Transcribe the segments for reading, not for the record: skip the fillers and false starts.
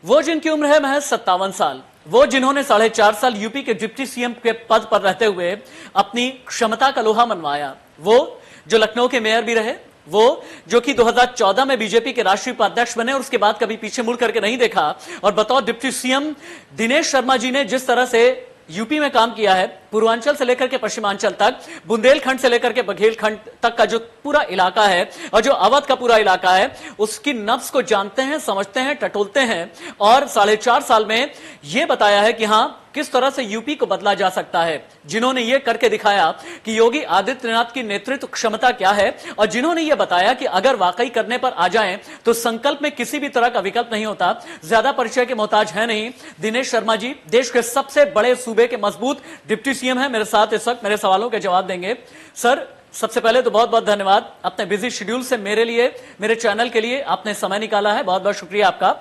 वो जिनकी उम्र है महज 57 साल, वो जिन्होंने 4.5 साल यूपी के डिप्टी सीएम के पद पर रहते हुए अपनी क्षमता का लोहा मनवाया, वो जो लखनऊ के मेयर भी रहे, वो जो कि 2014 में बीजेपी के राष्ट्रीय उपाध्यक्ष बने और उसके बाद कभी पीछे मुड़ करके नहीं देखा, और बतौर डिप्टी सीएम दिनेश शर्मा जी ने जिस तरह से यूपी में काम किया है, पूर्वांचल से लेकर के पश्चिमांचल तक, बुंदेलखंड से लेकर के बघेलखंड तक का जो पूरा इलाका है और जो अवध का पूरा इलाका है, उसकी नब्ज को जानते हैं, समझते हैं, टटोलते हैं, और 4.5 साल में यह बताया है कि हां किस तरह से यूपी को बदला जा सकता है। जिन्होंने यह करके दिखाया कि योगी आदित्यनाथ की नेतृत्व क्षमता क्या है, और जिन्होंने यह बताया कि अगर वाकई करने पर आ जाएं तो संकल्प में किसी भी तरह का विकल्प नहीं होता। ज्यादा परिचय के मोहताज है नहीं, दिनेश शर्मा जी देश के सबसे बड़े सूबे के मजबूत डिप्टी सीएम है, मेरे साथ इस वक्त मेरे सवालों के जवाब देंगे। सर, सबसे पहले तो बहुत बहुत धन्यवाद, अपने बिजी शेड्यूल से मेरे लिए, मेरे चैनल के लिए आपने समय निकाला है, बहुत बहुत शुक्रिया आपका।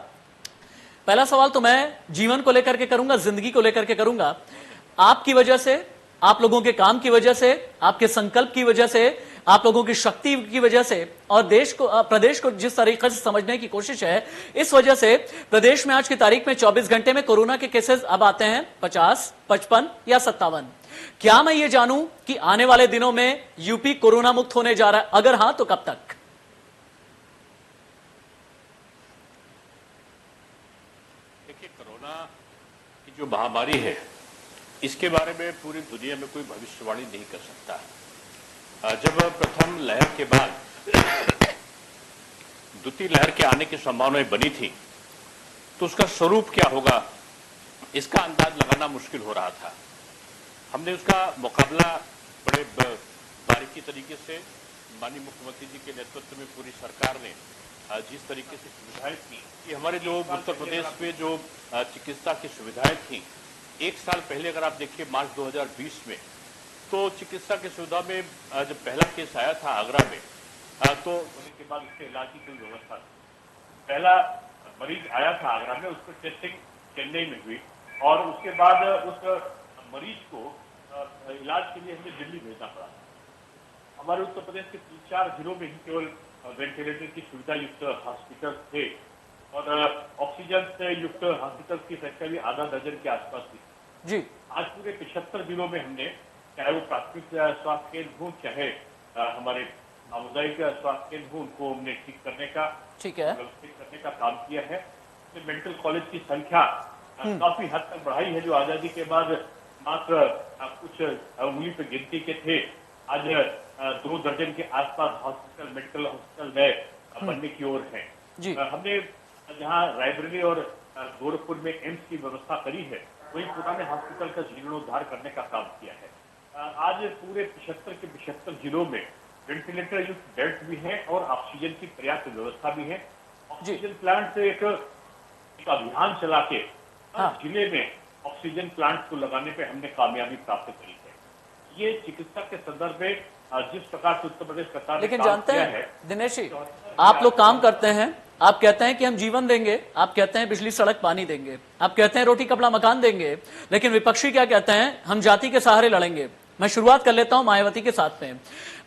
पहला सवाल तो मैं जीवन को लेकर के करूंगा, जिंदगी को लेकर के करूंगा। आपकी वजह से, आप लोगों के काम की वजह से, आपके संकल्प की वजह से, आप लोगों की शक्ति की वजह से, और देश को, प्रदेश को जिस तरीके से समझने की कोशिश है, इस वजह से प्रदेश में आज की तारीख में 24 घंटे में कोरोना के केसेस अब आते हैं 50, 55 या 57। क्या मैं ये जानूं कि आने वाले दिनों में यूपी कोरोना मुक्त होने जा रहा है? अगर हां तो कब तक? कोरोना की जो महामारी है, इसके बारे में पूरी दुनिया में कोई भविष्यवाणी नहीं कर सकता। जब प्रथम लहर के बाद द्वितीय लहर के आने की संभावनाएं बनी थी, तो उसका स्वरूप क्या होगा, इसका अंदाज लगाना मुश्किल हो रहा था। हमने उसका मुकाबला बड़े बारीकी तरीके से माननीय मुख्यमंत्री जी के नेतृत्व में पूरी सरकार ने जिस तरीके से सुविधाएं थी, कि हमारे जो उत्तर प्रदेश में जो चिकित्सा की सुविधाएं थी, एक साल पहले अगर आप देखिए मार्च 2020 में, तो चिकित्सा की सुविधा में जब पहला केस आया था आगरा में, तो होने के बाद उसके इलाज की कोई व्यवस्था थी। पहला मरीज आया था आगरा में, उसको टेस्टिंग चेन्नई में हुई, और उसके बाद उस मरीज को इलाज के लिए हमें दिल्ली भेजना पड़ा। हमारे उत्तर प्रदेश के 3-4 जिलों में ही केवल वेंटिलेटर की सुविधा युक्त हॉस्पिटल थे, और ऑक्सीजन से युक्त हॉस्पिटल की संख्या भी आधा दर्जन के आसपास थी जी। आज पूरे 75 जिलों में हमने, चाहे वो प्राथमिक स्वास्थ्य केंद्र हो, चाहे हमारे सामुदायिक स्वास्थ्य केंद्र हो, उनको हमने ठीक करने का, व्यवस्थित करने का काम किया है। मेडिकल कॉलेज की संख्या काफी हद तक बढ़ाई है, जो आजादी के बाद मात्र कुछ उंगली पे गिनती के थे, आज 2 दर्जन के आसपास हॉस्पिटल, मेडिकल हॉस्पिटल नए बनने की ओर है। हमने जहां रायबरेली और गोरखपुर में एम्स की व्यवस्था करी है, वही पुराने हॉस्पिटल का जीर्णोद्धार करने का काम किया है। आज पूरे 75 के 75 जिलों में वेंटिलेटर युक्त बेड्स भी हैं और ऑक्सीजन की पर्याप्त व्यवस्था भी है। ऑक्सीजन प्लांट से एक अभियान चला के जिले में ऑक्सीजन प्लांट को लगाने पे हमने कामयाबी प्राप्त करी है। ये चिकित्सा के संदर्भ में जिस प्रकार से उत्तर प्रदेश सरकार ने लेकिन जानते हैं दिनेश जी, आप लोग काम करते हैं, आप कहते हैं कि हम जीवन देंगे, आप कहते हैं बिजली सड़क पानी देंगे, आप कहते हैं रोटी कपड़ा मकान देंगे, लेकिन विपक्षी क्या कहते हैं? हम जाति के सहारे लड़ेंगे। मैं शुरुआत कर लेता हूं मायावती के साथ में।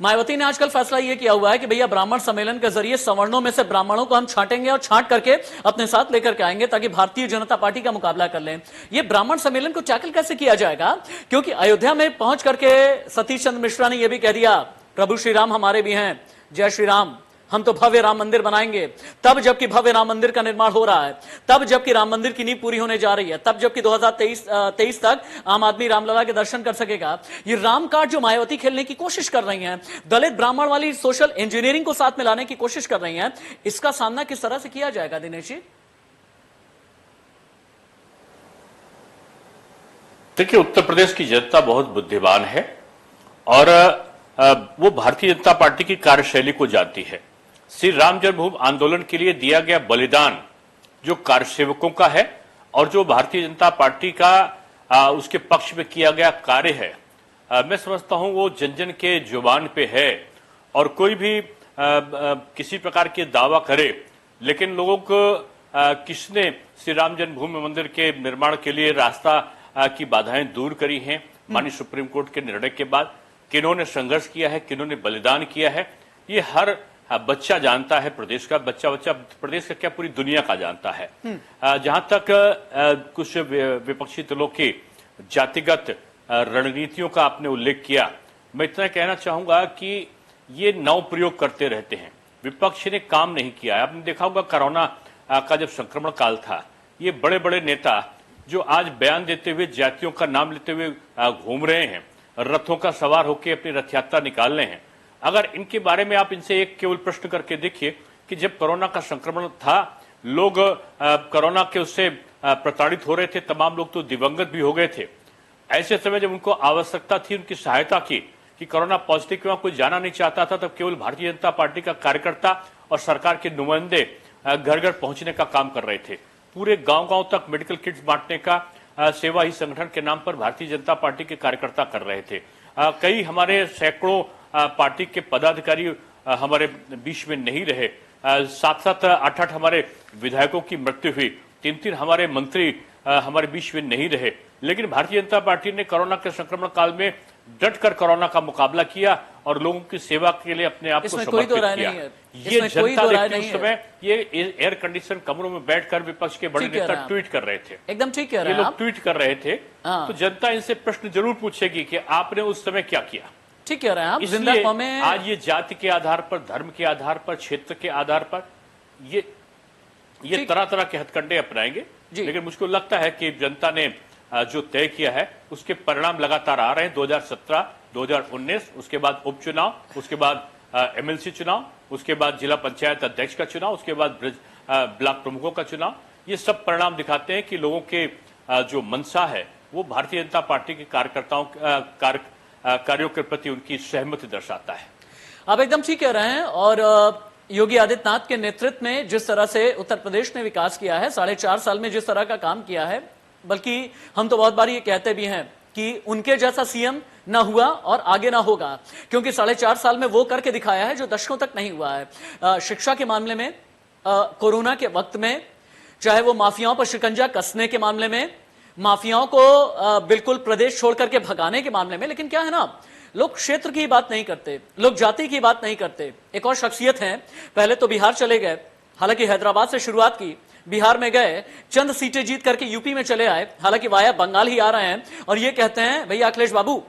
मायावती ने आजकल फैसला यह किया हुआ है कि भैया ब्राह्मण सम्मेलन के जरिए सवर्णों में से ब्राह्मणों को हम छांटेंगे और छांट करके अपने साथ लेकर के आएंगे, ताकि भारतीय जनता पार्टी का मुकाबला कर लें। ये ब्राह्मण सम्मेलन को टैकल कैसे किया जाएगा? क्योंकि अयोध्या में पहुंच करके सतीश चंद्र मिश्रा ने यह भी कह दिया, प्रभु श्री राम हमारे भी हैं, जय श्री राम, हम तो भव्य राम मंदिर बनाएंगे। तब जबकि भव्य राम मंदिर का निर्माण हो रहा है, तब जबकि राम मंदिर की नींव पूरी होने जा रही है, तब जबकि 2023 तक आम आदमी रामलला के दर्शन कर सकेगा। ये राम कार्ड जो मायावती खेलने की कोशिश कर रही हैं, दलित ब्राह्मण वाली सोशल इंजीनियरिंग को साथ में लाने की कोशिश कर रही हैं, इसका सामना किस तरह से किया जाएगा दिनेश जी? देखिए, उत्तर प्रदेश की जनता बहुत बुद्धिमान है और वो भारतीय जनता पार्टी की कार्यशैली को जानती है। श्री राम जन्मभूमि आंदोलन के लिए दिया गया बलिदान जो कार्यसेवकों का है और जो भारतीय जनता पार्टी का उसके पक्ष में किया गया कार्य है, मैं समझता हूं वो जन जन के जुबान पे है। और कोई भी किसी प्रकार के दावा करे, लेकिन लोगों को किसने श्री राम जन्मभूमि मंदिर के निर्माण के लिए रास्ता की बाधाएं दूर करी हैं माननीय सुप्रीम कोर्ट के निर्णय के बाद, किन्होंने संघर्ष किया है, किन्होंने बलिदान किया है, ये हर बच्चा जानता है, प्रदेश का बच्चा प्रदेश का क्या पूरी दुनिया का जानता है। जहां तक कुछ विपक्षी दलों की जातिगत रणनीतियों का आपने उल्लेख किया, मैं इतना कहना चाहूंगा कि ये नव प्रयोग करते रहते हैं। विपक्ष ने काम नहीं किया है। आपने देखा होगा कोरोना का जब संक्रमण काल था, ये बड़े बड़े नेता जो आज बयान देते हुए जातियों का नाम लेते हुए घूम रहे हैं, रथों का सवार होकर अपनी रथ यात्रा निकाल रहे हैं, अगर इनके बारे में आप इनसे एक केवल प्रश्न करके देखिए कि जब कोरोना का संक्रमण था, लोग कोरोना के उससे प्रताड़ित हो रहे थे, तमाम लोग तो दिवंगत भी हो गए थे। ऐसे समय जब उनको आवश्यकता थी उनकी सहायता की कि कोरोना पॉजिटिव के वहां कोई जाना नहीं चाहता था, तब केवल भारतीय जनता पार्टी का कार्यकर्ता और सरकार के नुमाइंदे घर घर पहुंचने का काम कर रहे थे। पूरे गांव-गांव तक मेडिकल किट्स बांटने का सेवा ही संगठन के नाम पर भारतीय जनता पार्टी के कार्यकर्ता कर रहे थे। कई हमारे सैकड़ों पार्टी के पदाधिकारी हमारे बीच में नहीं रहे। 7-7, 8-8 हमारे विधायकों की मृत्यु हुई, 3-3 हमारे मंत्री हमारे बीच में नहीं रहे। लेकिन भारतीय जनता पार्टी ने कोरोना के संक्रमण काल में डट कर कोरोना का मुकाबला किया और लोगों की सेवा के लिए अपने आप को समर्पित किया। ये जनता देखते उस समय ये एयर कंडीशन कमरों में बैठकर विपक्ष के बड़े नेता ट्वीट कर रहे थे। एकदम ठीक कह रहे हैं, ये लोग ट्वीट कर रहे थे। तो जनता इनसे प्रश्न जरूर पूछेगी कि आपने उस समय क्या किया। ठीक कह रहे हैं आप। इसलिए में आज ये जाति के आधार पर, धर्म के आधार पर, क्षेत्र के आधार पर ये तरह तरह के हथकंडे अपनाएंगे। लेकिन मुझको लगता है कि जनता ने जो तय किया है उसके परिणाम लगातार आ रहे हैं। 2017, 2019, उसके बाद उपचुनाव, उसके बाद एमएलसी चुनाव, उसके बाद जिला पंचायत अध्यक्ष का चुनाव, उसके बाद ब्लॉक प्रमुखों का चुनाव। ये सब परिणाम दिखाते हैं कि लोगों के जो मंशा है वो भारतीय जनता पार्टी के कार्यकर्ताओं कार्यों के प्रति उनकी सहमति दर्शाता है। आप एकदम ठीक कह रहे हैं। और योगी आदित्यनाथ के नेतृत्व में जिस तरह से उत्तर प्रदेश ने विकास किया है, 4.5 साल में जिस तरह का काम किया है, बल्कि हम तो बहुत बार ये कहते भी हैं कि उनके जैसा सीएम ना हुआ और आगे ना होगा, क्योंकि 4.5 साल में वो करके दिखाया है जो दशकों तक नहीं हुआ है। शिक्षा के मामले में, कोरोना के वक्त में, चाहे वो माफियाओं पर शिकंजा कसने के मामले में, माफियाओं को बिल्कुल प्रदेश छोड़ करके भगाने के मामले में। लेकिन क्या है ना, लोग क्षेत्र की बात नहीं करते, लोग जाति की बात नहीं करते। एक और शख्सियत है, पहले तो बिहार चले गए, हालांकि हैदराबाद से शुरुआत की, बिहार में गए, चंद सीटें जीत करके यूपी में चले आए, हालांकि वाया बंगाल ही आ रहे हैं, और ये कहते हैं भैया अखिलेश बाबू,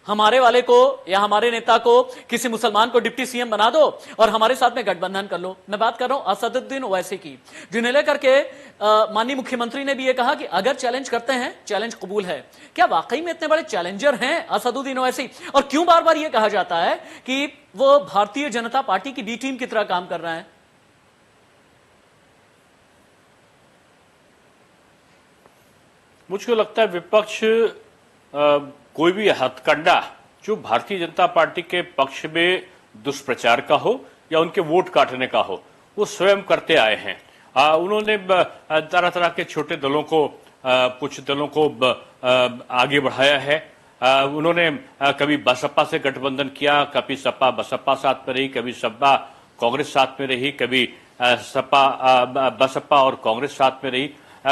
हमारे वाले को या हमारे नेता को, किसी मुसलमान को डिप्टी सीएम बना दो और हमारे साथ में गठबंधन कर लो। मैं बात कर रहा हूं असदुद्दीन ओवैसी की, जिन्हें लेकर के माननीय मुख्यमंत्री ने भी ये कहा कि अगर चैलेंज करते हैं, चैलेंज कबूल है। क्या वाकई में इतने बड़े चैलेंजर हैं असदुद्दीन ओवैसी? और क्यों बार बार ये कहा जाता है कि वो भारतीय जनता पार्टी की बी टीम की तरह काम कर रहे हैं? मुझको लगता है विपक्ष कोई भी हथकंडा जो भारतीय जनता पार्टी के पक्ष में दुष्प्रचार का हो या उनके वोट काटने का हो, वो स्वयं करते आए हैं। उन्होंने तरह तरह के छोटे दलों को, कुछ दलों को आगे बढ़ाया है। उन्होंने कभी बसपा से गठबंधन किया, कभी सपा बसपा साथ में रही, कभी सपा कांग्रेस साथ में रही, कभी बसपा और कांग्रेस साथ में रही,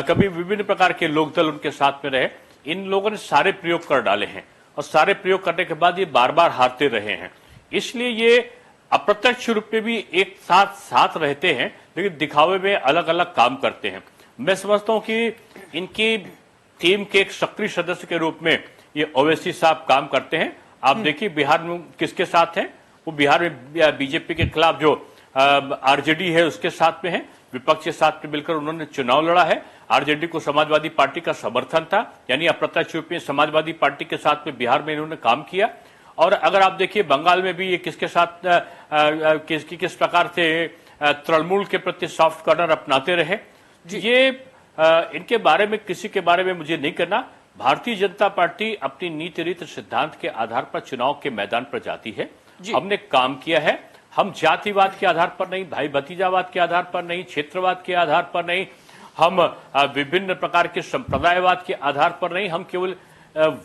कभी विभिन्न प्रकार के लोकदल उनके साथ में रहे। इन लोगों ने सारे प्रयोग कर डाले हैं और सारे प्रयोग करने के बाद ये बार बार हारते रहे हैं। इसलिए ये अप्रत्यक्ष रूप में भी एक साथ रहते हैं, लेकिन दिखावे में अलग अलग काम करते हैं। मैं समझता हूं कि इनकी टीम के एक सक्रिय सदस्य के रूप में ये ओवैसी साहब काम करते हैं। आप देखिए बिहार में किसके साथ हैं, वो बिहार में बीजेपी के खिलाफ जो आरजेडी है उसके साथ में है, विपक्ष के साथ में मिलकर उन्होंने चुनाव लड़ा है। आरजेडी को समाजवादी पार्टी का समर्थन था, यानी अप्रत्यक्ष रूप में समाजवादी पार्टी के साथ में बिहार में इन्होंने काम किया। और अगर आप देखिए बंगाल में भी ये किसके साथ किस प्रकार से तृणमूल के प्रति सॉफ्ट कॉर्नर अपनाते रहे। ये इनके बारे में किसी के बारे में मुझे नहीं करना। भारतीय जनता पार्टी अपनी नीति रीति सिद्धांत के आधार पर चुनाव के मैदान पर जाती है। हमने काम किया है। हम जातिवाद के आधार पर नहीं, भाई भतीजावाद के आधार पर नहीं, क्षेत्रवाद के आधार पर नहीं, हम विभिन्न प्रकार के संप्रदायवाद के आधार पर नहीं, हम केवल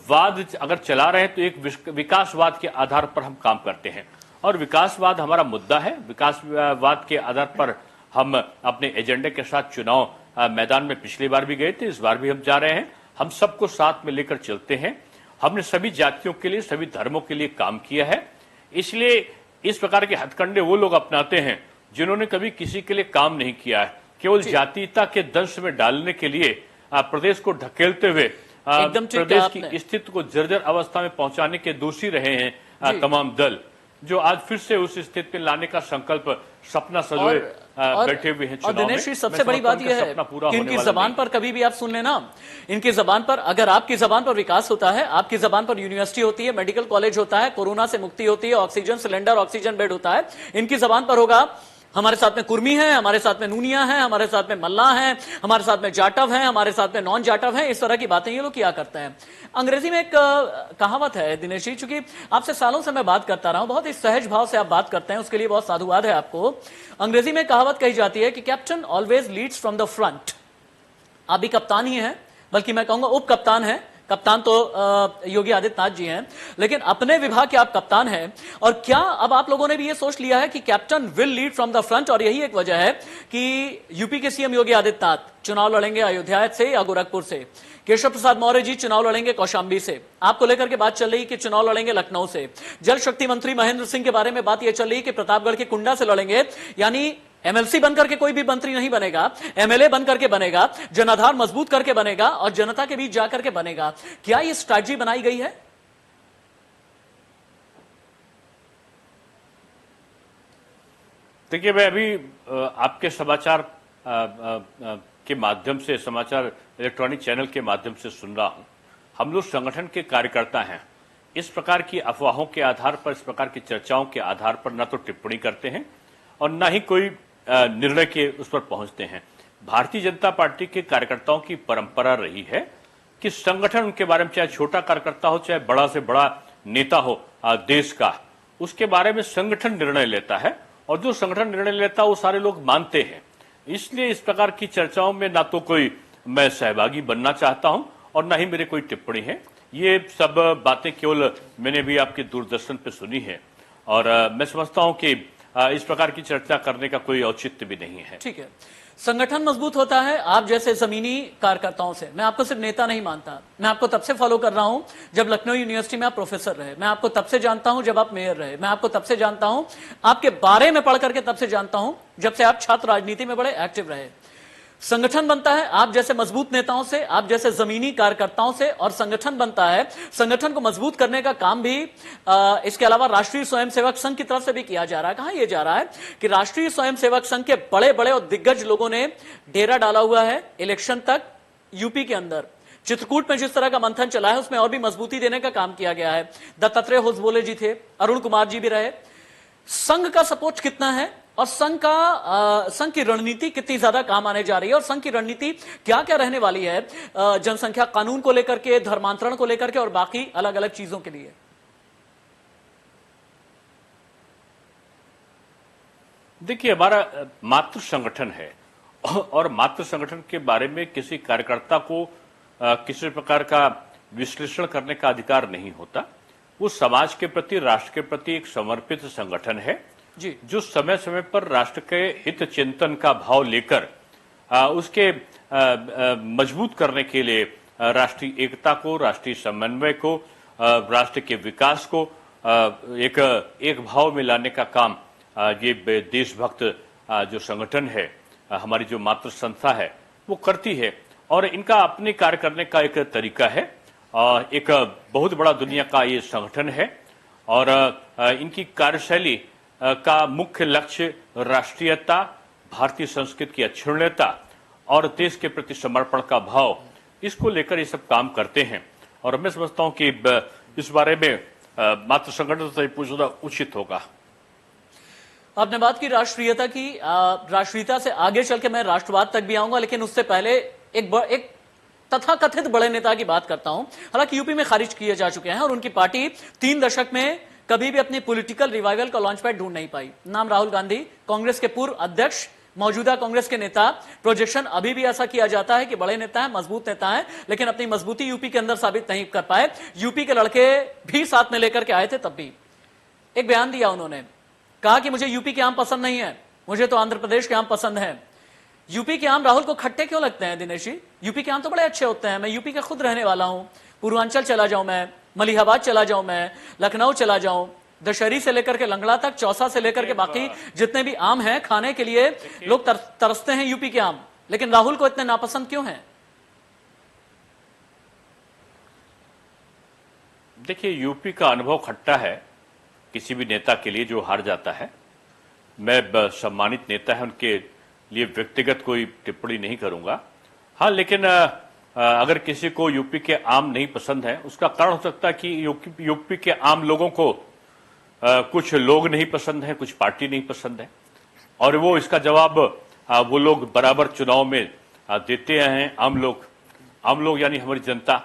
वाद अगर चला रहे हैं तो एक विकासवाद के आधार पर हम काम करते हैं। और विकासवाद हमारा मुद्दा है। विकासवाद के आधार पर हम अपने एजेंडे के साथ चुनाव मैदान में पिछली बार भी गए थे, इस बार भी हम जा रहे हैं। हम सबको साथ में लेकर चलते हैं। हमने सभी जातियों के लिए, सभी धर्मों के लिए काम किया है। इसलिए इस प्रकार के हथकंडे वो लोग अपनाते हैं जिन्होंने कभी किसी के लिए काम नहीं किया है, केवल जातीयता के दंश में डालने के लिए प्रदेश को ढकेलते हुए एकदम ठीक प्रदेश कहा की आपने। स्थिति को जर्जर अवस्था में पहुंचाने के दोषी रहे हैं तमाम दल, जो आज फिर से उस स्थिति में लाने का संकल्प सपना सजोए बैठे हुए हैं और चुनाव दिनेश जी, में। सबसे मैं बड़ी समझता बात हूं यह कि है सपना पूरा कि होने इनकी वाला जबान नहीं। पर कभी भी आप सुन लेना, इनकी जबान पर, अगर आपकी जबान पर विकास होता है, आपकी जबान पर यूनिवर्सिटी होती है, मेडिकल कॉलेज होता है, कोरोना से मुक्ति होती है, ऑक्सीजन सिलेंडर, ऑक्सीजन बेड होता है, इनकी जबान पर होगा हमारे साथ में कुर्मी है, हमारे साथ में नूनिया है, हमारे साथ में मल्ला है, हमारे साथ में जाटव है, हमारे साथ में नॉन जाटव है, इस तरह की बातें ये लोग किया करते हैं। अंग्रेजी में एक कहावत है दिनेश जी, चूंकि आपसे सालों से मैं बात करता रहा हूं, बहुत ही सहज भाव से आप बात करते हैं, उसके लिए बहुत साधुवाद है आपको। अंग्रेजी में कहावत कही जाती है कि captain always leads from the front. आप भी कप्तान ही हैं, बल्कि मैं कहूंगा उप कप्तान है, कप्तान तो योगी आदित्यनाथ जी हैं, लेकिन अपने विभाग के आप कप्तान हैं। और क्या अब आप लोगों ने भी ये सोच लिया है कि captain will lead from the front, और यही एक वजह है कि यूपी के सीएम योगी आदित्यनाथ चुनाव लड़ेंगे अयोध्या से या गोरखपुर से, केशव प्रसाद मौर्य जी चुनाव लड़ेंगे कौशाम्बी से, आपको लेकर के बात चल रही कि चुनाव लड़ेंगे लखनऊ से, जल शक्ति मंत्री महेंद्र सिंह के बारे में बात यह चल रही कि प्रतापगढ़ के कुंडा से लड़ेंगे। यानी एमएलसी बनकर के कोई भी मंत्री नहीं बनेगा, एमएलए बनकर के बनेगा, जनाधार मजबूत करके बनेगा और जनता के बीच जाकर के बनेगा। क्या ये स्ट्रैटेजी बनाई गई है? देखिए, मैं अभी आपके समाचार के माध्यम से, समाचार इलेक्ट्रॉनिक चैनल के माध्यम से सुन रहा हूं। हम लोग संगठन के कार्यकर्ता हैं, इस प्रकार की अफवाहों के आधार पर, इस प्रकार की चर्चाओं के आधार पर न तो टिप्पणी करते हैं और न ही कोई निर्णय के उस पर पहुंचते हैं। भारतीय जनता पार्टी के कार्यकर्ताओं की परंपरा रही है कि संगठन, उनके बारे में चाहे छोटा कार्यकर्ता हो चाहे बड़ा से बड़ा नेता हो देश का, उसके बारे में संगठन निर्णय लेता है और जो संगठन निर्णय लेता है वो सारे लोग मानते हैं। इसलिए इस प्रकार की चर्चाओं में ना तो कोई मैं सहभागी बनना चाहता हूं और ना ही मेरे कोई टिप्पणी है। ये सब बातें केवल मैंने भी आपके दूरदर्शन पे सुनी है और मैं समझता हूं कि इस प्रकार की चर्चा करने का कोई औचित्य भी नहीं है। ठीक है, संगठन मजबूत होता है आप जैसे जमीनी कार्यकर्ताओं से। मैं आपको सिर्फ नेता नहीं मानता, मैं आपको तब से फॉलो कर रहा हूं जब लखनऊ यूनिवर्सिटी में आप प्रोफेसर रहे, मैं आपको तब से जानता हूं जब आप मेयर रहे, मैं आपको तब से जानता हूं, आपके बारे में पढ़ करके तब से जानता हूं जब से आप छात्र राजनीति में बड़े एक्टिव रहे। संगठन बनता है आप जैसे मजबूत नेताओं से, आप जैसे जमीनी कार्यकर्ताओं से, और संगठन बनता है, संगठन को मजबूत करने का काम भी इसके अलावा राष्ट्रीय स्वयंसेवक संघ की तरफ से भी किया जा रहा है। कहां यह जा रहा है कि राष्ट्रीय स्वयंसेवक संघ के बड़े बड़े और दिग्गज लोगों ने डेरा डाला हुआ है इलेक्शन तक। यूपी के अंदर चित्रकूट में जिस तरह का मंथन चला है उसमें और भी मजबूती देने का काम किया गया है। दत्तात्रेय होसबोले जी थे, अरुण कुमार जी भी रहे। संघ का सपोर्ट कितना है और संघ की रणनीति कितनी ज्यादा काम आने जा रही है, और संघ की रणनीति क्या क्या रहने वाली है जनसंख्या कानून को लेकर के, धर्मांतरण को लेकर के और बाकी अलग अलग चीजों के लिए। देखिए, हमारा मातृ संगठन है और मातृ संगठन के बारे में किसी कार्यकर्ता को किसी प्रकार का विश्लेषण करने का अधिकार नहीं होता। वो समाज के प्रति, राष्ट्र के प्रति एक समर्पित संगठन है जी, जो समय समय पर राष्ट्र के हित चिंतन का भाव लेकर उसके मजबूत करने के लिए राष्ट्रीय एकता को, राष्ट्रीय समन्वय को, राष्ट्र के विकास को एक भाव में लाने का काम ये देशभक्त जो संगठन है, हमारी जो मातृ संस्था है, वो करती है। और इनका अपने कार्य करने का एक तरीका है। एक बहुत बड़ा दुनिया का ये संगठन है और इनकी कार्यशैली का मुख्य लक्ष्य राष्ट्रीयता, भारतीय संस्कृति की अक्षुण्णता और देश के प्रति समर्पण का भाव, इसको लेकर ये सब काम करते हैं। और मैं समझता हूं कि इस बारे में मातृ संगठन से पूछना उचित होगा। आपने बात की राष्ट्रीयता की, राष्ट्रीयता से आगे चल के मैं राष्ट्रवाद तक भी आऊंगा, लेकिन उससे पहले एक तथाकथित बड़े नेता की बात करता हूं। हालांकि यूपी में खारिज किए जा चुके हैं और उनकी पार्टी 3 दशक में कभी भी अपनी पॉलिटिकल रिवाइवल का लॉन्च पैड ढूंढ नहीं पाई। नाम राहुल गांधी, कांग्रेस के पूर्व अध्यक्ष, मौजूदा कांग्रेस के नेता। प्रोजेक्शन अभी भी ऐसा किया जाता है कि बड़े नेता हैं, मजबूत नेता हैं, लेकिन अपनी मजबूती यूपी के अंदर साबित नहीं कर पाए। यूपी के लड़के भी साथ में लेकर के आए थे, तब भी एक बयान दिया उन्होंने, कहा कि मुझे यूपी के आम पसंद नहीं है, मुझे तो आंध्र प्रदेश के आम पसंद है। यूपी के आम राहुल को खट्टे क्यों लगते हैं दिनेश जी? यूपी के आम तो बड़े अच्छे होते हैं। मैं यूपी का खुद रहने वाला हूं, पूर्वांचल चला जाऊं, मैं मलिहाबाद चला जाऊं, मैं लखनऊ चला जाऊं, दशहरी से लेकर के लंगड़ा तक, चौसा से लेकर के बाकी जितने भी आम हैं खाने के लिए लोग तरसते हैं यूपी के आम, लेकिन राहुल को इतने नापसंद क्यों हैं? देखिए, यूपी का अनुभव खट्टा है किसी भी नेता के लिए जो हार जाता है। मैं सम्मानित नेता है, उनके लिए व्यक्तिगत कोई टिप्पणी नहीं करूंगा। हाँ, लेकिन अगर किसी को यूपी के आम नहीं पसंद है, उसका कारण हो सकता है कि यूपी के आम लोगों को कुछ लोग नहीं पसंद है, कुछ पार्टी नहीं पसंद है, और वो इसका जवाब वो लोग बराबर चुनाव में देते हैं। आम लोग यानी हमारी जनता।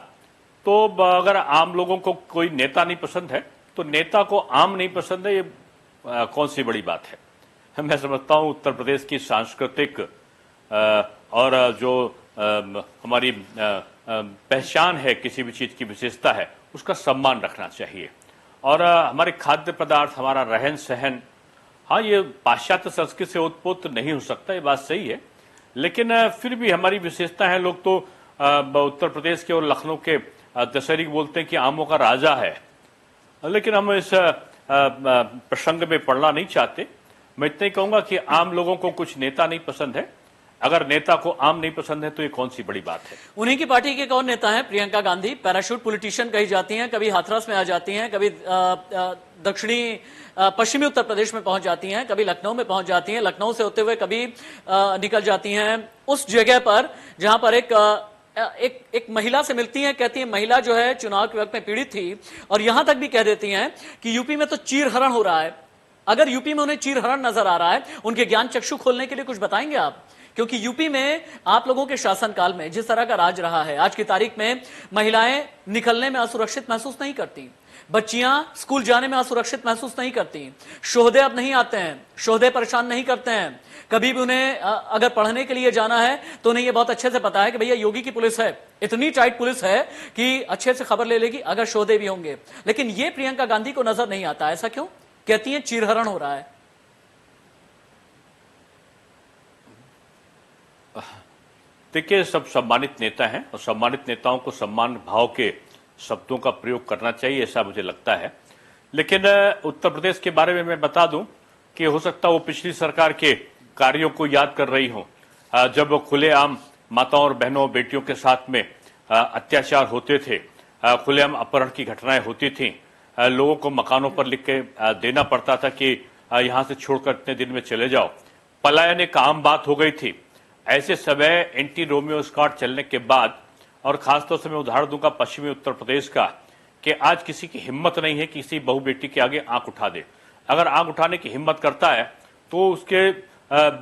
तो अगर आम लोगों को कोई नेता नहीं पसंद है तो नेता को आम नहीं पसंद है, ये कौन सी बड़ी बात है। मैं समझता हूं उत्तर प्रदेश की सांस्कृतिक और जो हमारी पहचान है, किसी भी चीज की विशेषता है, उसका सम्मान रखना चाहिए। और हमारे खाद्य पदार्थ, हमारा रहन सहन, हाँ, ये पाश्चात्य संस्कृति से उत्पन्न नहीं हो सकता, ये बात सही है, लेकिन फिर भी हमारी विशेषता है। लोग तो उत्तर प्रदेश के और लखनऊ के दशहरी बोलते हैं कि आमों का राजा है, लेकिन हम इस प्रसंग में पढ़ना नहीं चाहते। मैं इतना ही कहूंगा कि आम लोगों को कुछ नेता नहीं पसंद है। अगर नेता को आम नहीं पसंद है तो ये कौन सी बड़ी बात है। उन्हीं की पार्टी के कौन नेता हैं? प्रियंका गांधी पैराशूट पॉलिटिशियन कही जाती हैं, कभी हाथरस में आ जाती हैं, कभी दक्षिणी पश्चिमी उत्तर प्रदेश में पहुंच जाती हैं, कभी लखनऊ में पहुंच जाती हैं, लखनऊ से होते हुए कभी निकल जाती हैं उस जगह पर जहां पर एक महिला से मिलती हैं, कहती है महिला जो है चुनाव के वक्त में पीड़ित थी, और यहां तक भी कह देती हैं कि यूपी में तो चीरहरण हो रहा है। अगर यूपी में उन्हें चीरहरण नजर आ रहा है, उनके ज्ञान चक्षु खोलने के लिए कुछ बताएंगे आप? क्योंकि यूपी में आप लोगों के शासनकाल में जिस तरह का राज रहा है, आज की तारीख में महिलाएं निकलने में असुरक्षित महसूस नहीं करती, बच्चियां स्कूल जाने में असुरक्षित महसूस नहीं करती, शोहदे अब नहीं आते हैं, शोहदे परेशान नहीं करते हैं। कभी भी उन्हें अगर पढ़ने के लिए जाना है तो उन्हें यह बहुत अच्छे से पता है कि भैया योगी की पुलिस है, इतनी टाइट पुलिस है कि अच्छे से खबर ले लेगी अगर शोहदे भी होंगे। लेकिन यह प्रियंका गांधी को नजर नहीं आता। ऐसा क्यों? कहती है चीरहरण हो रहा है। देखिए, सब सम्मानित नेता हैं और सम्मानित नेताओं को सम्मान भाव के शब्दों का प्रयोग करना चाहिए, ऐसा मुझे लगता है। लेकिन उत्तर प्रदेश के बारे में मैं बता दूं कि हो सकता है वो पिछली सरकार के कार्यों को याद कर रही हो, जब खुलेआम माताओं और बहनों बेटियों के साथ में अत्याचार होते थे, खुलेआम अपहरण की घटनाएं होती थी, लोगों को मकानों पर लिख के देना पड़ता था कि यहां से छोड़कर इतने दिन में चले जाओ। पलायन एक आम बात हो गई थी। ऐसे समय एंटी रोमियो स्क्वाड चलने के बाद, और खासतौर से मैं उदाहरण दूंगा पश्चिमी उत्तर प्रदेश का, कि आज किसी की हिम्मत नहीं है कि किसी बहु बेटी के आगे आंख उठा दे। अगर आंख उठाने की हिम्मत करता है तो उसके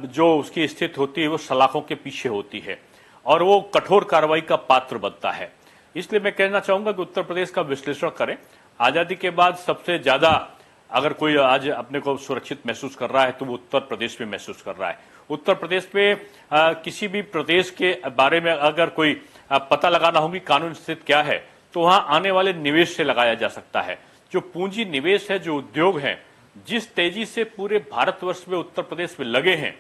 जो उसकी स्थिति होती है वो सलाखों के पीछे होती है और वो कठोर कार्रवाई का पात्र बनता है। इसलिए मैं कहना चाहूंगा कि उत्तर प्रदेश का विश्लेषण करें। आजादी के बाद सबसे ज्यादा अगर कोई आज अपने को सुरक्षित महसूस कर रहा है तो वो उत्तर प्रदेश में महसूस कर रहा है। उत्तर प्रदेश में किसी भी प्रदेश के बारे में अगर कोई पता लगाना होगी कानून स्थिति क्या है, तो वहां आने वाले निवेश से लगाया जा सकता है। जो पूंजी निवेश है, जो उद्योग है, जिस तेजी से पूरे भारतवर्ष में उत्तर प्रदेश में लगे हैं,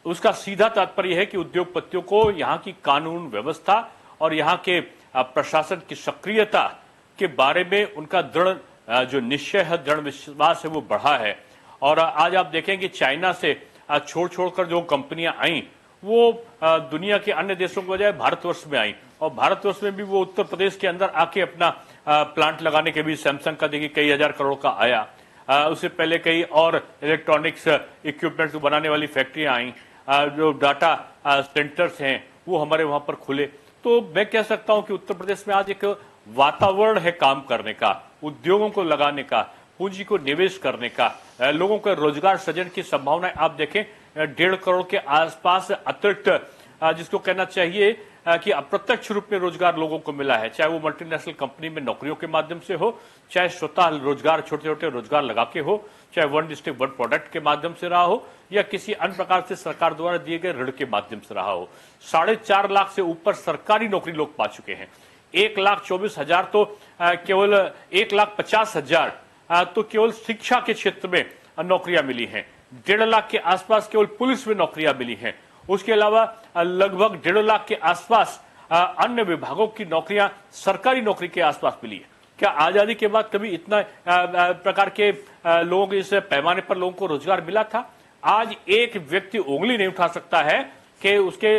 उसका सीधा तात्पर्य है कि उद्योगपतियों को यहाँ की कानून व्यवस्था और यहाँ के प्रशासन की सक्रियता के बारे में उनका दृढ़ जो निश्चय है, दृढ़ विश्वास है, वो बढ़ा है। और आज आप देखें कि चाइना से छोड़ जो कंपनियां आई वो दुनिया के अन्य देशों के बजाय भारतवर्ष में आई, और भारतवर्ष में भी वो उत्तर प्रदेश के अंदर आके अपना प्लांट लगाने के भी सैमसंग का देखिए कई हजार करोड़ का आया। उससे पहले कई और इलेक्ट्रॉनिक्स इक्विपमेंट्स बनाने वाली फैक्ट्रियां आई, जो डाटा सेंटर्स हैं वो हमारे वहां पर खुले। तो मैं कह सकता हूं कि उत्तर प्रदेश में आज एक वातावरण है काम करने का, उद्योगों को लगाने का, पूंजी को निवेश करने का, लोगों के रोजगार सृजन की संभावनाएं आप देखें 1.5 करोड़ के आसपास अतिरिक्त, जिसको कहना चाहिए कि अप्रत्यक्ष रूप में रोजगार लोगों को मिला है, चाहे वो मल्टीनेशनल कंपनी में नौकरियों के माध्यम से हो, चाहे स्वतः रोजगार छोटे छोटे रोजगार लगा के हो, चाहे वन डिस्ट्रिक्ट वन प्रोडक्ट के माध्यम से रहा हो, या किसी अन्य प्रकार से सरकार द्वारा दिए गए ऋण के माध्यम से रहा हो। 4.5 लाख से ऊपर सरकारी नौकरी लोग पा चुके हैं। 1,24,000 तो केवल 1,50,000 तो केवल शिक्षा के क्षेत्र में नौकरियां मिली हैं। 1.5 लाख के आसपास केवल पुलिस में नौकरियां मिली हैं। उसके अलावा लगभग 1.5 लाख के आसपास अन्य विभागों की नौकरियां सरकारी नौकरी के आसपास मिली है। क्या आजादी के बाद कभी इतना प्रकार के लोग इस पैमाने पर लोगों को रोजगार मिला था? आज एक व्यक्ति उंगली नहीं उठा सकता है कि उसके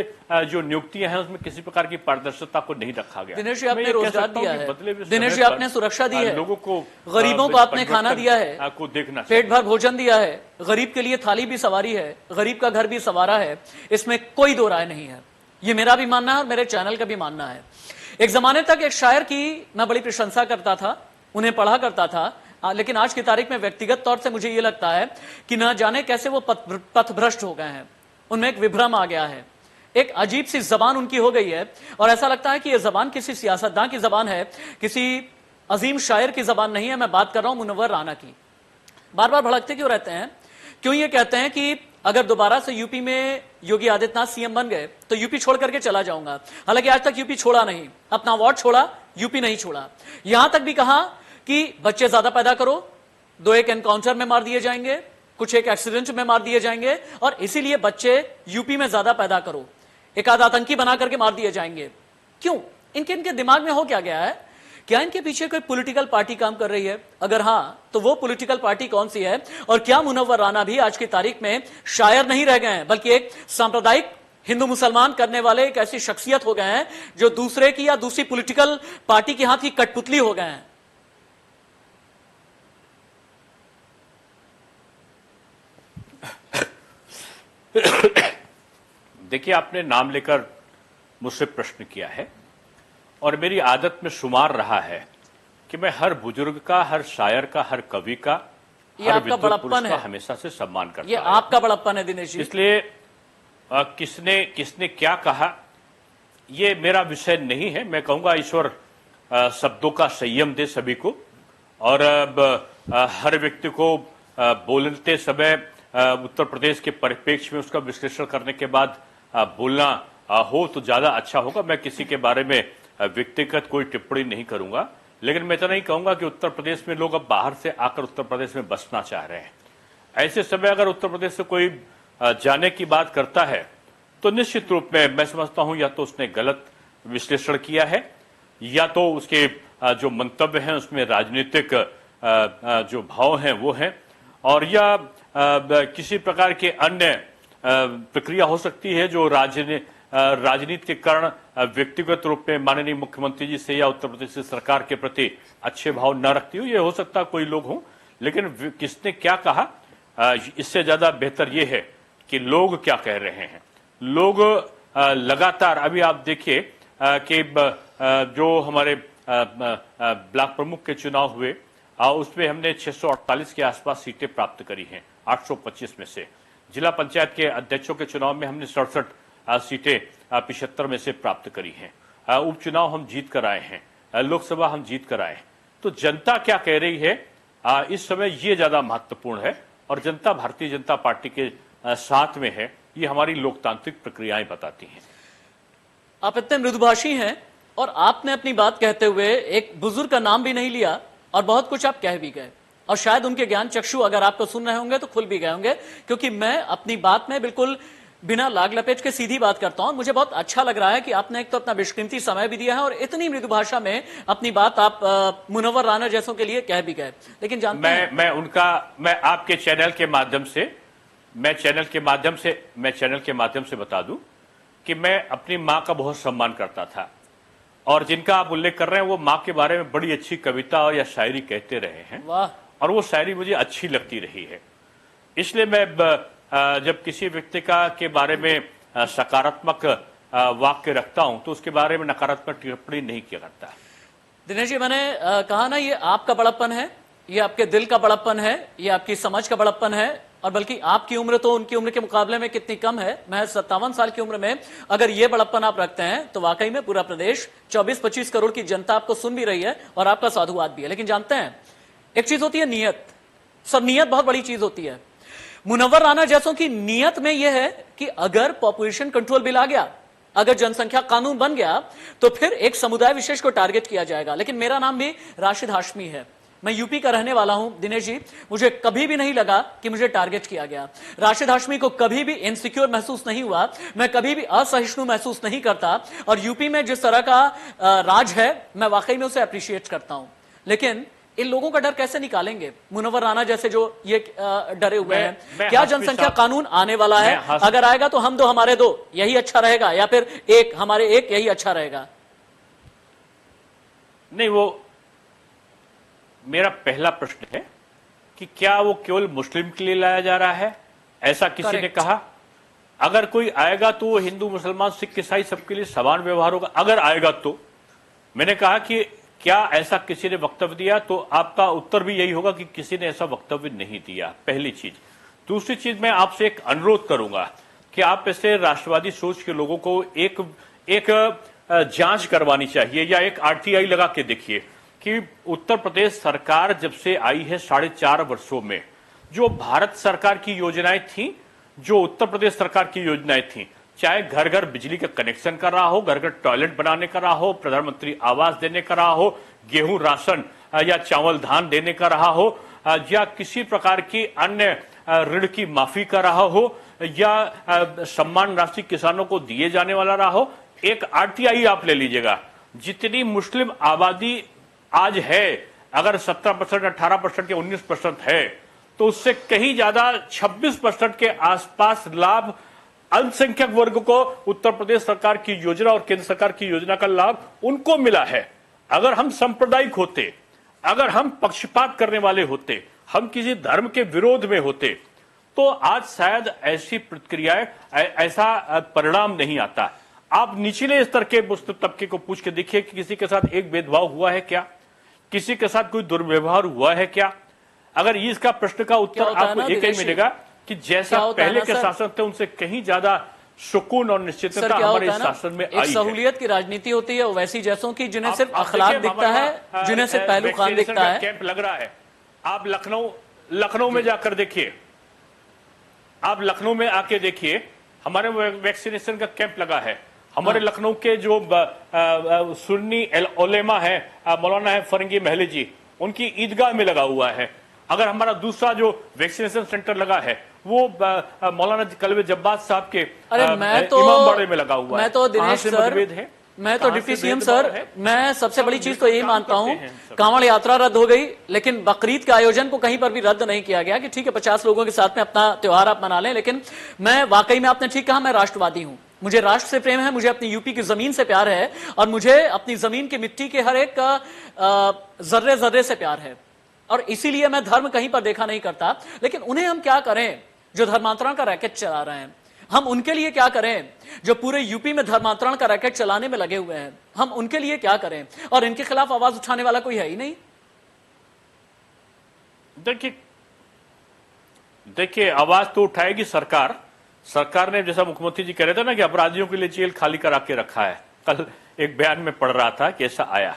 जो नियुक्तियां हैं उसमें किसी प्रकार की पारदर्शिता को नहीं रखा गया। दिनेश जी, आपने रोजगार दिया है, दिनेश जी आपने सुरक्षा दी है, लोगों को, गरीबों को आपने खाना दिया है, को देखना, पेट भर भोजन दिया है, गरीब के लिए थाली भी सवारी है, गरीब का घर भी संवारा है, इसमें कोई दो राय नहीं है। ये मेरा भी मानना है और मेरे चैनल का भी मानना है। एक जमाने तक एक शायर की मैं बड़ी प्रशंसा करता था, उन्हें पढ़ा करता था, लेकिन आज की तारीख में व्यक्तिगत तौर से मुझे यह लगता है कि न जाने कैसे वो पथभ्रष्ट हो गए हैं, उनमें एक विभ्रम आ गया है, एक अजीब सी जबान उनकी हो गई है और ऐसा लगता है कि यह जबान किसी सियासतदान की जबान है, किसी अजीम शायर की जबान नहीं है। मैं बात कर रहा हूं मुनव्वर राना की। बार बार भड़कते क्यों रहते हैं? क्यों ये कहते हैं कि अगर दोबारा से यूपी में योगी आदित्यनाथ सीएम बन गए तो यूपी छोड़ करके चला जाऊंगा। हालांकि आज तक यूपी छोड़ा नहीं, अपना वार्ड छोड़ा, यूपी नहीं छोड़ा। यहां तक भी कहा कि बच्चे ज्यादा पैदा करो, 2-1 एनकाउंटर में मार दिए जाएंगे, कुछ एक एक्सीडेंट में मार दिए जाएंगे और इसीलिए बच्चे यूपी में ज्यादा पैदा करो, एक आध आतंकी बना करके मार दिए जाएंगे। क्यों? इनके दिमाग में हो क्या गया है? क्या इनके पीछे कोई पॉलिटिकल पार्टी काम कर रही है? अगर हां तो वो पॉलिटिकल पार्टी कौन सी है? और क्या मुनव्वर राना भी आज की तारीख में शायर नहीं रह गए हैं, बल्कि एक सांप्रदायिक हिंदू मुसलमान करने वाले एक ऐसी शख्सियत हो गए हैं जो दूसरे की या दूसरी पॉलिटिकल पार्टी के हाथ की कठपुतली हो गए हैं? देखिए, आपने नाम लेकर मुझसे प्रश्न किया है और मेरी आदत में शुमार रहा है कि मैं हर बुजुर्ग का, हर शायर का, हर कवि का, हर विद्वान पुरुष का हमेशा से सम्मान करता ये आपका बड़प्पन है दिनेश जी। इसलिए किसने क्या कहा ये मेरा विषय नहीं है। मैं कहूंगा ईश्वर शब्दों का संयम दे सभी को और हर व्यक्ति को बोलते समय उत्तर प्रदेश के परिप्रेक्ष्य में उसका विश्लेषण करने के बाद बोलना हो तो ज्यादा अच्छा होगा। मैं किसी के बारे में व्यक्तिगत कोई टिप्पणी नहीं करूंगा, लेकिन मैं तो नहीं कहूंगा कि उत्तर प्रदेश में लोग अब बाहर से आकर उत्तर प्रदेश में बसना चाह रहे हैं। ऐसे समय अगर उत्तर प्रदेश से कोई जाने की बात करता है तो निश्चित रूप में मैं समझता हूं या तो उसने गलत विश्लेषण किया है या तो उसके जो मंतव्य हैं उसमें राजनीतिक जो भाव हैं वो हैं, और या किसी प्रकार के अन्य प्रक्रिया हो सकती है जो राजनीति के कारण व्यक्तिगत रूप में माननीय मुख्यमंत्री जी से या उत्तर प्रदेश की सरकार के प्रति अच्छे भाव न रखती हो। ये हो सकता कोई लोग हों, लेकिन किसने क्या कहा इससे ज्यादा बेहतर ये है कि लोग क्या कह रहे हैं। लोग लगातार, अभी आप देखिए कि जो हमारे ब्लॉक प्रमुख के चुनाव हुए उसमें हमने 648 के आसपास सीटें प्राप्त करी हैं 825 में से। जिला पंचायत के अध्यक्षों के चुनाव में हमने 67 सीटें 75 में से प्राप्त करी हैं। उपचुनाव हम जीत कर आए हैं, लोकसभा हम जीत कर आए। तो जनता क्या कह रही है इस समय ये ज्यादा महत्वपूर्ण है, और जनता भारतीय जनता पार्टी के साथ में है, ये हमारी लोकतांत्रिक प्रक्रियाएं बताती हैं। आप इतने मृदुभाषी हैं और आपने अपनी बात कहते हुए एक बुजुर्ग का नाम भी नहीं लिया और बहुत कुछ आप कह भी गए, और शायद उनके ज्ञान चक्षु अगर आपको सुन रहे होंगे तो खुल भी गए होंगे, क्योंकि मैं अपनी बात में बिल्कुल बिना लाग लपेट के सीधी बात करता हूं। मुझे बहुत अच्छा लग रहा है कि आपने एक तो अपना बेशकीमती समय भी दिया है और इतनी मृदु भाषा में अपनी बात आप मुनव्वर राना जैसों के लिए कह भी गए। लेकिन जानते हैं मैं आपके चैनल के माध्यम से मैं चैनल के माध्यम से बता दूं कि मैं अपनी मां का बहुत सम्मान करता था, और जिनका आप उल्लेख कर रहे हैं वो मां के बारे में बड़ी अच्छी कविता और या शायरी कहते रहे हैं। वाह। और वो शायरी मुझे अच्छी लगती रही है। इसलिए मैं जब किसी व्यक्ति के बारे में सकारात्मक वाक्य रखता हूं तो उसके बारे में नकारात्मक टिप्पणी नहीं किया करता। दिनेश जी, मैंने कहा ना, ये आपका बड़प्पन है, ये आपके दिल का बड़प्पन है, ये आपकी समझ का बड़प्पन है, और बल्कि आपकी उम्र तो उनकी उम्र के मुकाबले में कितनी कम है। मैं 57 साल की उम्र में अगर ये बड़प्पन आप रखते हैं तो वाकई में पूरा प्रदेश 24-25 करोड़ की जनता आपको सुन भी रही है और आपका साधुवाद भी है। लेकिन जानते हैं, एक चीज होती है नीयत, सब नीयत बहुत बड़ी चीज होती है। मुनव्वर राना जैसों की नीयत में यह है कि अगर पॉपुलेशन कंट्रोल बिल आ गया, अगर जनसंख्या कानून बन गया तो फिर एक समुदाय विशेष को टारगेट किया जाएगा। लेकिन मेरा नाम भी राशिद हाशमी है, मैं यूपी का रहने वाला हूं दिनेश जी। मुझे कभी भी नहीं लगा कि मुझे टारगेट किया गया। राशिद हाशमी को कभी भी इनसिक्योर महसूस नहीं हुआ, मैं कभी भी असहिष्णु महसूस नहीं करता, और यूपी में जिस तरह का राज है मैं वाकई में उसे अप्रिशिएट करता हूं। लेकिन इन लोगों का डर कैसे निकालेंगे? मुनव्वर राना जैसे जो ये डरे हुए हैं। क्या हाशमी जनसंख्या साहब, कानून आने वाला है? अगर आएगा तो हम दो हमारे दो यही अच्छा रहेगा, या फिर एक हमारे एक यही अच्छा रहेगा? नहीं, वो मेरा पहला प्रश्न है कि क्या वो केवल मुस्लिम के लिए लाया जा रहा है, ऐसा किसी ने Correct. कहा? अगर कोई आएगा तो वो हिंदू मुसलमान सिख ईसाई सबके लिए समान व्यवहार होगा, अगर आएगा तो। मैंने कहा कि क्या ऐसा किसी ने वक्तव्य दिया, तो आपका उत्तर भी यही होगा कि किसी ने ऐसा वक्तव्य नहीं दिया, पहली चीज। दूसरी चीज, मैं आपसे एक अनुरोध करूंगा कि आप ऐसे राष्ट्रवादी सोच के लोगों को एक जांच करवानी चाहिए, या एक आरटीआई लगा के देखिए कि उत्तर प्रदेश सरकार जब से आई है 4.5 वर्षों में, जो भारत सरकार की योजनाएं थी, जो उत्तर प्रदेश सरकार की योजनाएं थी, चाहे घर घर बिजली का कनेक्शन कर रहा हो, घर घर टॉयलेट बनाने का रहा हो, प्रधानमंत्री आवास देने का रहा हो, गेहूं राशन या चावल धान देने का रहा हो, या किसी प्रकार की अन्य ऋण की माफी का रहा हो, या सम्मान राशि किसानों को दिए जाने वाला रहा हो, एक आरटीआई आप ले लीजिएगा। जितनी मुस्लिम आबादी आज है, अगर 17%, 18% या 19% है, तो उससे कहीं ज्यादा 26% के आसपास लाभ अल्पसंख्यक वर्ग को उत्तर प्रदेश सरकार की योजना और केंद्र सरकार की योजना का लाभ उनको मिला है। अगर हम सांप्रदायिक होते, अगर हम पक्षपात करने वाले होते, हम किसी धर्म के विरोध में होते, तो आज शायद ऐसी प्रतिक्रियाएं, ऐसा परिणाम नहीं आता। आप निचले स्तर के मुस्लिम तबके को पूछ के देखिए कि किसी के साथ एक भेदभाव हुआ है क्या, किसी के साथ कोई दुर्व्यवहार हुआ है क्या? अगर इसका प्रश्न का उत्तर आपको एक ही मिलेगा कि जैसा पहले के शासन थे उनसे कहीं ज्यादा सुकून और निश्चितता हमारे शासन में आई है। एक सहूलियत की राजनीति होती है वैसी जैसों की जिन्हें सिर्फ अखलाक दिखता है, जिन्हें सिर्फ पहलू खान दिखता है। कैंप लग रहा है, आप लखनऊ में जाकर देखिए, आप लखनऊ में आके देखिए, हमारे वैक्सीनेशन का कैंप लगा है। हमारे लखनऊ के जो सुन्नी उलेमा है, मौलाना है फरंगी महली जी, उनकी ईदगाह में लगा हुआ है। अगर हमारा दूसरा जो वैक्सीनेशन सेंटर लगा है वो मौलाना कलवे जब्बार साहब के इमामबाड़े में लगा हुआ है। मैं तो दिनेश सर, मैं तो डिप्टी सीएम सर, मैं सबसे बड़ी चीज तो यही मानता हूं, कांवड़ यात्रा रद्द हो गई, लेकिन बकरीद के आयोजन को कहीं पर भी रद्द नहीं किया गया कि ठीक है 50 लोगों के साथ में अपना त्योहार आप मना लें। लेकिन मैं वाकई में, आपने ठीक कहा, मैं राष्ट्रवादी हूं, मुझे राष्ट्र से प्रेम है, मुझे अपनी यूपी की जमीन से प्यार है, और मुझे अपनी जमीन की मिट्टी के हर एक जर्रे जर्रे से प्यार है, और इसीलिए मैं धर्म कहीं पर देखा नहीं करता। लेकिन उन्हें हम क्या करें जो धर्मांतरण का रैकेट चला रहे हैं? हम उनके लिए क्या करें जो पूरे यूपी में धर्मांतरण का रैकेट चलाने में लगे हुए हैं? हम उनके लिए क्या करें? और इनके खिलाफ आवाज उठाने वाला कोई है ही नहीं। देखिए आवाज तो उठाएगी सरकार। सरकार ने, जैसा मुख्यमंत्री जी कह रहे थे ना कि अपराधियों के लिए जेल खाली करा के रखा है, कल एक बयान में पढ़ रहा था कि ऐसा आया।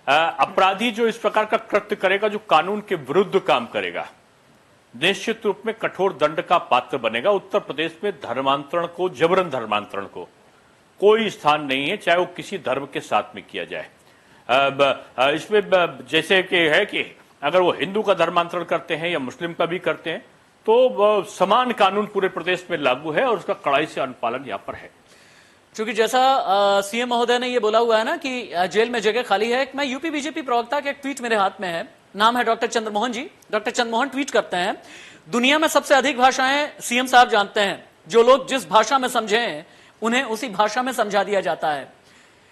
अपराधी जो इस प्रकार का कृत्य करेगा, जो कानून के विरुद्ध काम करेगा, निश्चित रूप में कठोर दंड का पात्र बनेगा। उत्तर प्रदेश में धर्मांतरण को, जबरन धर्मांतरण को कोई स्थान नहीं है, चाहे वो किसी धर्म के साथ में किया जाए। इसमें जैसे कि है कि अगर वो हिंदू का धर्मांतरण करते हैं या मुस्लिम का भी करते हैं, तो समान कानून पूरे प्रदेश में लागू है और उसका कड़ाई से अनुपालन यहाँ पर है। क्योंकि जैसा सीएम महोदय ने ये बोला हुआ है ना कि जेल में जगह खाली है। मैं यूपी बीजेपी प्रवक्ता के एक ट्वीट मेरे हाथ में है, नाम है डॉक्टर चंद्रमोहन जी। डॉक्टर चंद्रमोहन ट्वीट करते हैं, दुनिया में सबसे अधिक भाषाएं सीएम साहब जानते हैं, जो लोग जिस भाषा में समझें उन्हें उसी भाषा में समझा दिया जाता है।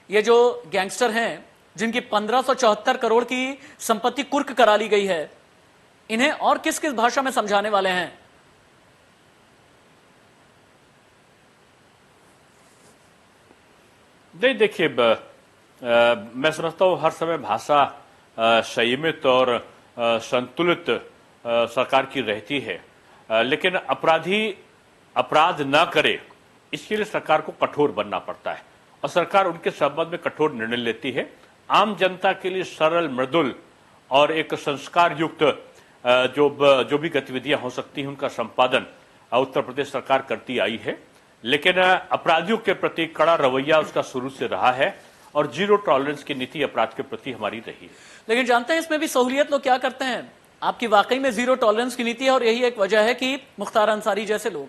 ये जो गैंगस्टर हैं जिनकी 1574 करोड़ की संपत्ति कुर्क करा ली गई है, इन्हें और किस किस भाषा में समझाने वाले हैं? नहीं, देखिए मैं समझता हूं हर समय भाषा संयमित और संतुलित सरकार की रहती है, लेकिन अपराधी अपराध ना करे इसके लिए सरकार को कठोर बनना पड़ता है, और सरकार उनके संबंध में कठोर निर्णय लेती है। आम जनता के लिए सरल, मृदुल और एक संस्कार युक्त जो भी गतिविधियां हो सकती हैं उनका संपादन उत्तर प्रदेश सरकार करती आई है। लेकिन अपराधियों के प्रति कड़ा रवैया उसका शुरू से रहा है, और जीरो टॉलरेंस की नीति अपराध के प्रति हमारी रही है। लेकिन जानते हैं इसमें भी सहूलियत लोग क्या करते हैं? आपकी वाकई में जीरो टॉलरेंस की नीति है, और यही एक वजह है कि मुख्तार अंसारी जैसे लोग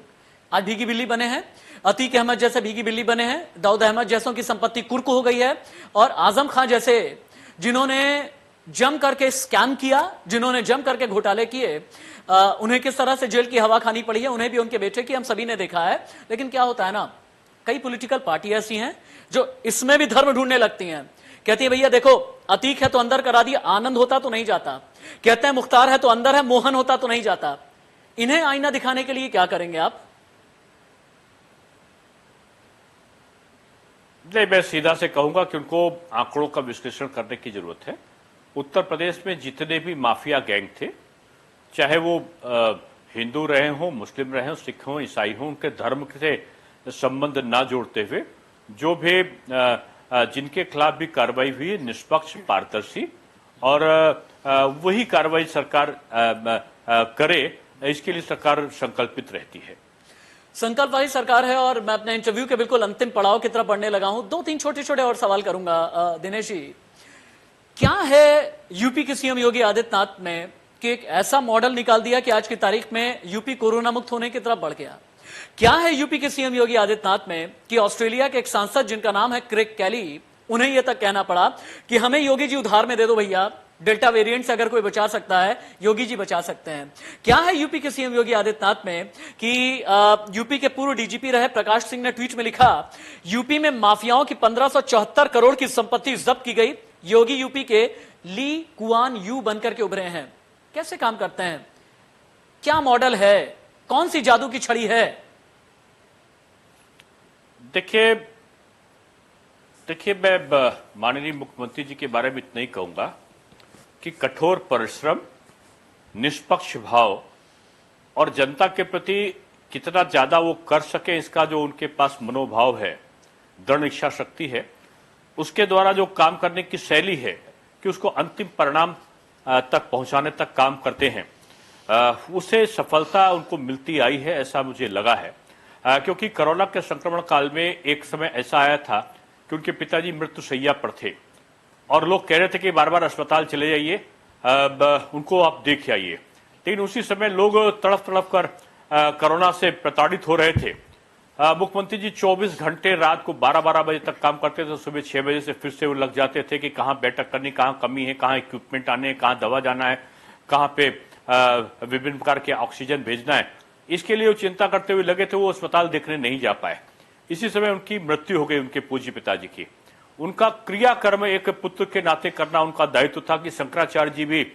आज भीगी बिल्ली बने हैं, अतीक अहमद जैसे भीगी बिल्ली बने हैं, दाऊद अहमद जैसों की संपत्ति कुर्क हो गई है, और आजम खान जैसे जिन्होंने जम करके स्कैम किया, जिन्होंने जम करके घोटाले किए, उन्हें किस तरह से जेल की हवा खानी पड़ी है, उन्हें भी उनके बेटे की, हम सभी ने देखा है। लेकिन क्या होता है ना, कई पॉलिटिकल पार्टी ऐसी हैं जो इसमें भी धर्म ढूंढने लगती हैं। कहती है भैया देखो, अतीक है तो अंदर करा दिया, आनंद होता तो नहीं जाता। कहते हैं मुख्तार है तो अंदर है, मोहन होता तो नहीं जाता। इन्हें आईना दिखाने के लिए क्या करेंगे आप? नहीं, मैं सीधा से कहूंगा कि उनको आंकड़ों का विश्लेषण करने की जरूरत है। उत्तर प्रदेश में जितने भी माफिया गैंग थे, चाहे वो हिंदू रहे हों, मुस्लिम रहे हों, सिख हों, ईसाई हों, उनके धर्म से संबंध ना जोड़ते हुए जो भी जिनके खिलाफ भी कार्रवाई हुई है, निष्पक्ष, पारदर्शी, और वही कार्रवाई सरकार करे, इसके लिए सरकार संकल्पित रहती है। संकल्प वाली सरकार है। और मैं अपने इंटरव्यू के बिल्कुल अंतिम पड़ाव की तरफ बढ़ने लगा हूं। 2-3 छोटे-छोटे और सवाल करूंगा दिनेश जी। क्या है यूपी के सीएम योगी आदित्यनाथ में कि एक ऐसा मॉडल निकाल दिया कि आज की तारीख में यूपी कोरोना मुक्त होने की तरफ बढ़ गया? क्या है यूपी के सीएम योगी आदित्यनाथ में कि ऑस्ट्रेलिया के एक सांसद जिनका नाम है क्रेग कैली, उन्हें यह तक कहना पड़ा कि हमें योगी जी उधार में दे दो भैया, डेल्टा वेरिएंट से अगर कोई बचा सकता है, योगी जी बचा सकते हैं। क्या है यूपी के सीएम योगी आदित्यनाथ में कि यूपी के पूर्व डीजीपी रहे प्रकाश सिंह ने ट्वीट में लिखा, यूपी में माफियाओं की 1574 करोड़ की संपत्ति जब्त की गई, योगी यूपी के ली कुआन यू बनकर के उभरे हैं। कैसे काम करते हैं? क्या मॉडल है? कौन सी जादू की छड़ी है? देखिए मैं माननीय मुख्यमंत्री जी के बारे में इतना ही कहूंगा कि कठोर परिश्रम, निष्पक्ष भाव और जनता के प्रति कितना ज्यादा वो कर सके, इसका जो उनके पास मनोभाव है, दृढ़ इच्छा शक्ति है, उसके द्वारा जो काम करने की शैली है कि उसको अंतिम परिणाम तक पहुंचाने तक काम करते हैं, उससे सफलता उनको मिलती आई है, ऐसा मुझे लगा है। क्योंकि कोरोना के संक्रमण काल में एक समय ऐसा आया था कि उनके पिताजी मृत्युशैया पर थे और लोग कह रहे थे कि बार बार अस्पताल चले जाइए, उनको आप देख आइए। लेकिन उसी समय लोग तड़प तड़प कर कोरोना से प्रताड़ित हो रहे थे। मुख्यमंत्री जी 24 घंटे रात को 12-12 बजे तक काम करते थे, सुबह 6 बजे से फिर से वो लग जाते थे कि कहाँ बैठक करनी, कहाँ कमी है, कहाँ इक्विपमेंट आने हैं, कहाँ दवा जाना है, कहाँ पे विभिन्न प्रकार के ऑक्सीजन भेजना है। इसके लिए वो चिंता करते हुए लगे थे, वो अस्पताल देखने नहीं जा पाए। इसी समय उनकी मृत्यु हो गई, उनके पूज्य पिताजी की। उनका क्रियाकर्म एक पुत्र के नाते करना उनका दायित्व था कि शंकराचार्य जी भी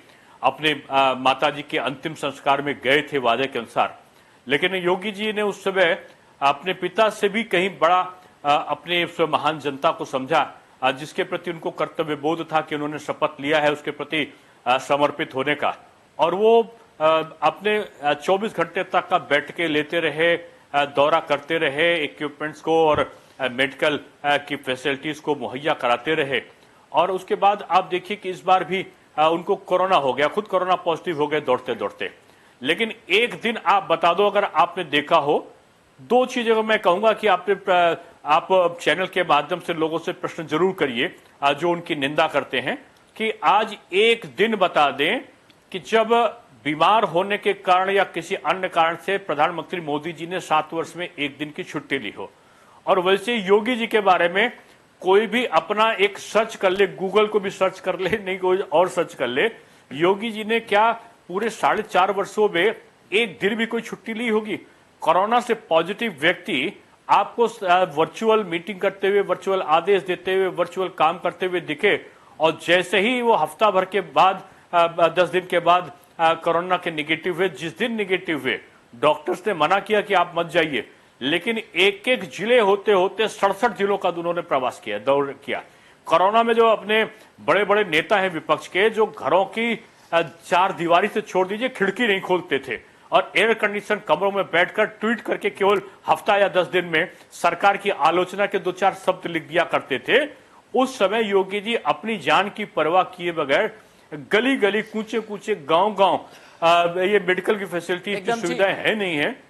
अपने माता जी के अंतिम संस्कार में गए थे वादे के अनुसार, लेकिन योगी जी ने उस समय अपने पिता से भी कहीं बड़ा अपने महान जनता को समझा, जिसके प्रति उनको कर्तव्य बोध था कि उन्होंने शपथ लिया है उसके प्रति समर्पित होने का। और वो अपने 24 घंटे तक का बैठ के लेते रहे, दौरा करते रहे, इक्विपमेंट्स को और मेडिकल की फैसिलिटीज को मुहैया कराते रहे। और उसके बाद आप देखिए कि इस बार भी उनको कोरोना हो गया, खुद कोरोना पॉजिटिव हो गए दौड़ते दौड़ते। लेकिन एक दिन आप बता दो, अगर आपने देखा हो, 2 चीजें मैं कहूंगा कि आप चैनल के माध्यम से लोगों से प्रश्न जरूर करिए जो उनकी निंदा करते हैं, कि आज एक दिन बता दें कि जब बीमार होने के कारण या किसी अन्य कारण से प्रधानमंत्री मोदी जी ने 7 वर्ष में एक दिन की छुट्टी ली हो। और वैसे योगी जी के बारे में कोई भी अपना एक सर्च कर ले, गूगल को भी सर्च कर ले, नहीं कोई और सर्च कर ले, योगी जी ने क्या पूरे 4.5 वर्षों में एक दिन भी कोई छुट्टी ली होगी? कोरोना से पॉजिटिव व्यक्ति आपको वर्चुअल मीटिंग करते हुए, वर्चुअल आदेश देते हुए, वर्चुअल काम करते हुए दिखे, और जैसे ही वो हफ्ता भर के बाद 10 दिन के बाद कोरोना के निगेटिव हुए, जिस दिन निगेटिव हुए डॉक्टर्स ने मना किया कि आप मत जाइए, लेकिन एक एक जिले होते होते 67 जिलों का उन्होंने प्रवास किया, दौड़ किया। कोरोना में जो अपने बड़े बड़े नेता हैं विपक्ष के, जो घरों की 4 दीवारी से छोड़ दीजिए खिड़की नहीं खोलते थे और एयर कंडीशन कमरों में बैठकर ट्वीट करके केवल हफ्ता या 10 दिन में सरकार की आलोचना के 2-4 शब्द लिख दिया करते थे, उस समय योगी जी अपनी जान की परवाह किए बगैर गली गली, कूचे कूचे, गांव गांव ये मेडिकल की फैसिलिटी की सुविधाएं है नहीं है,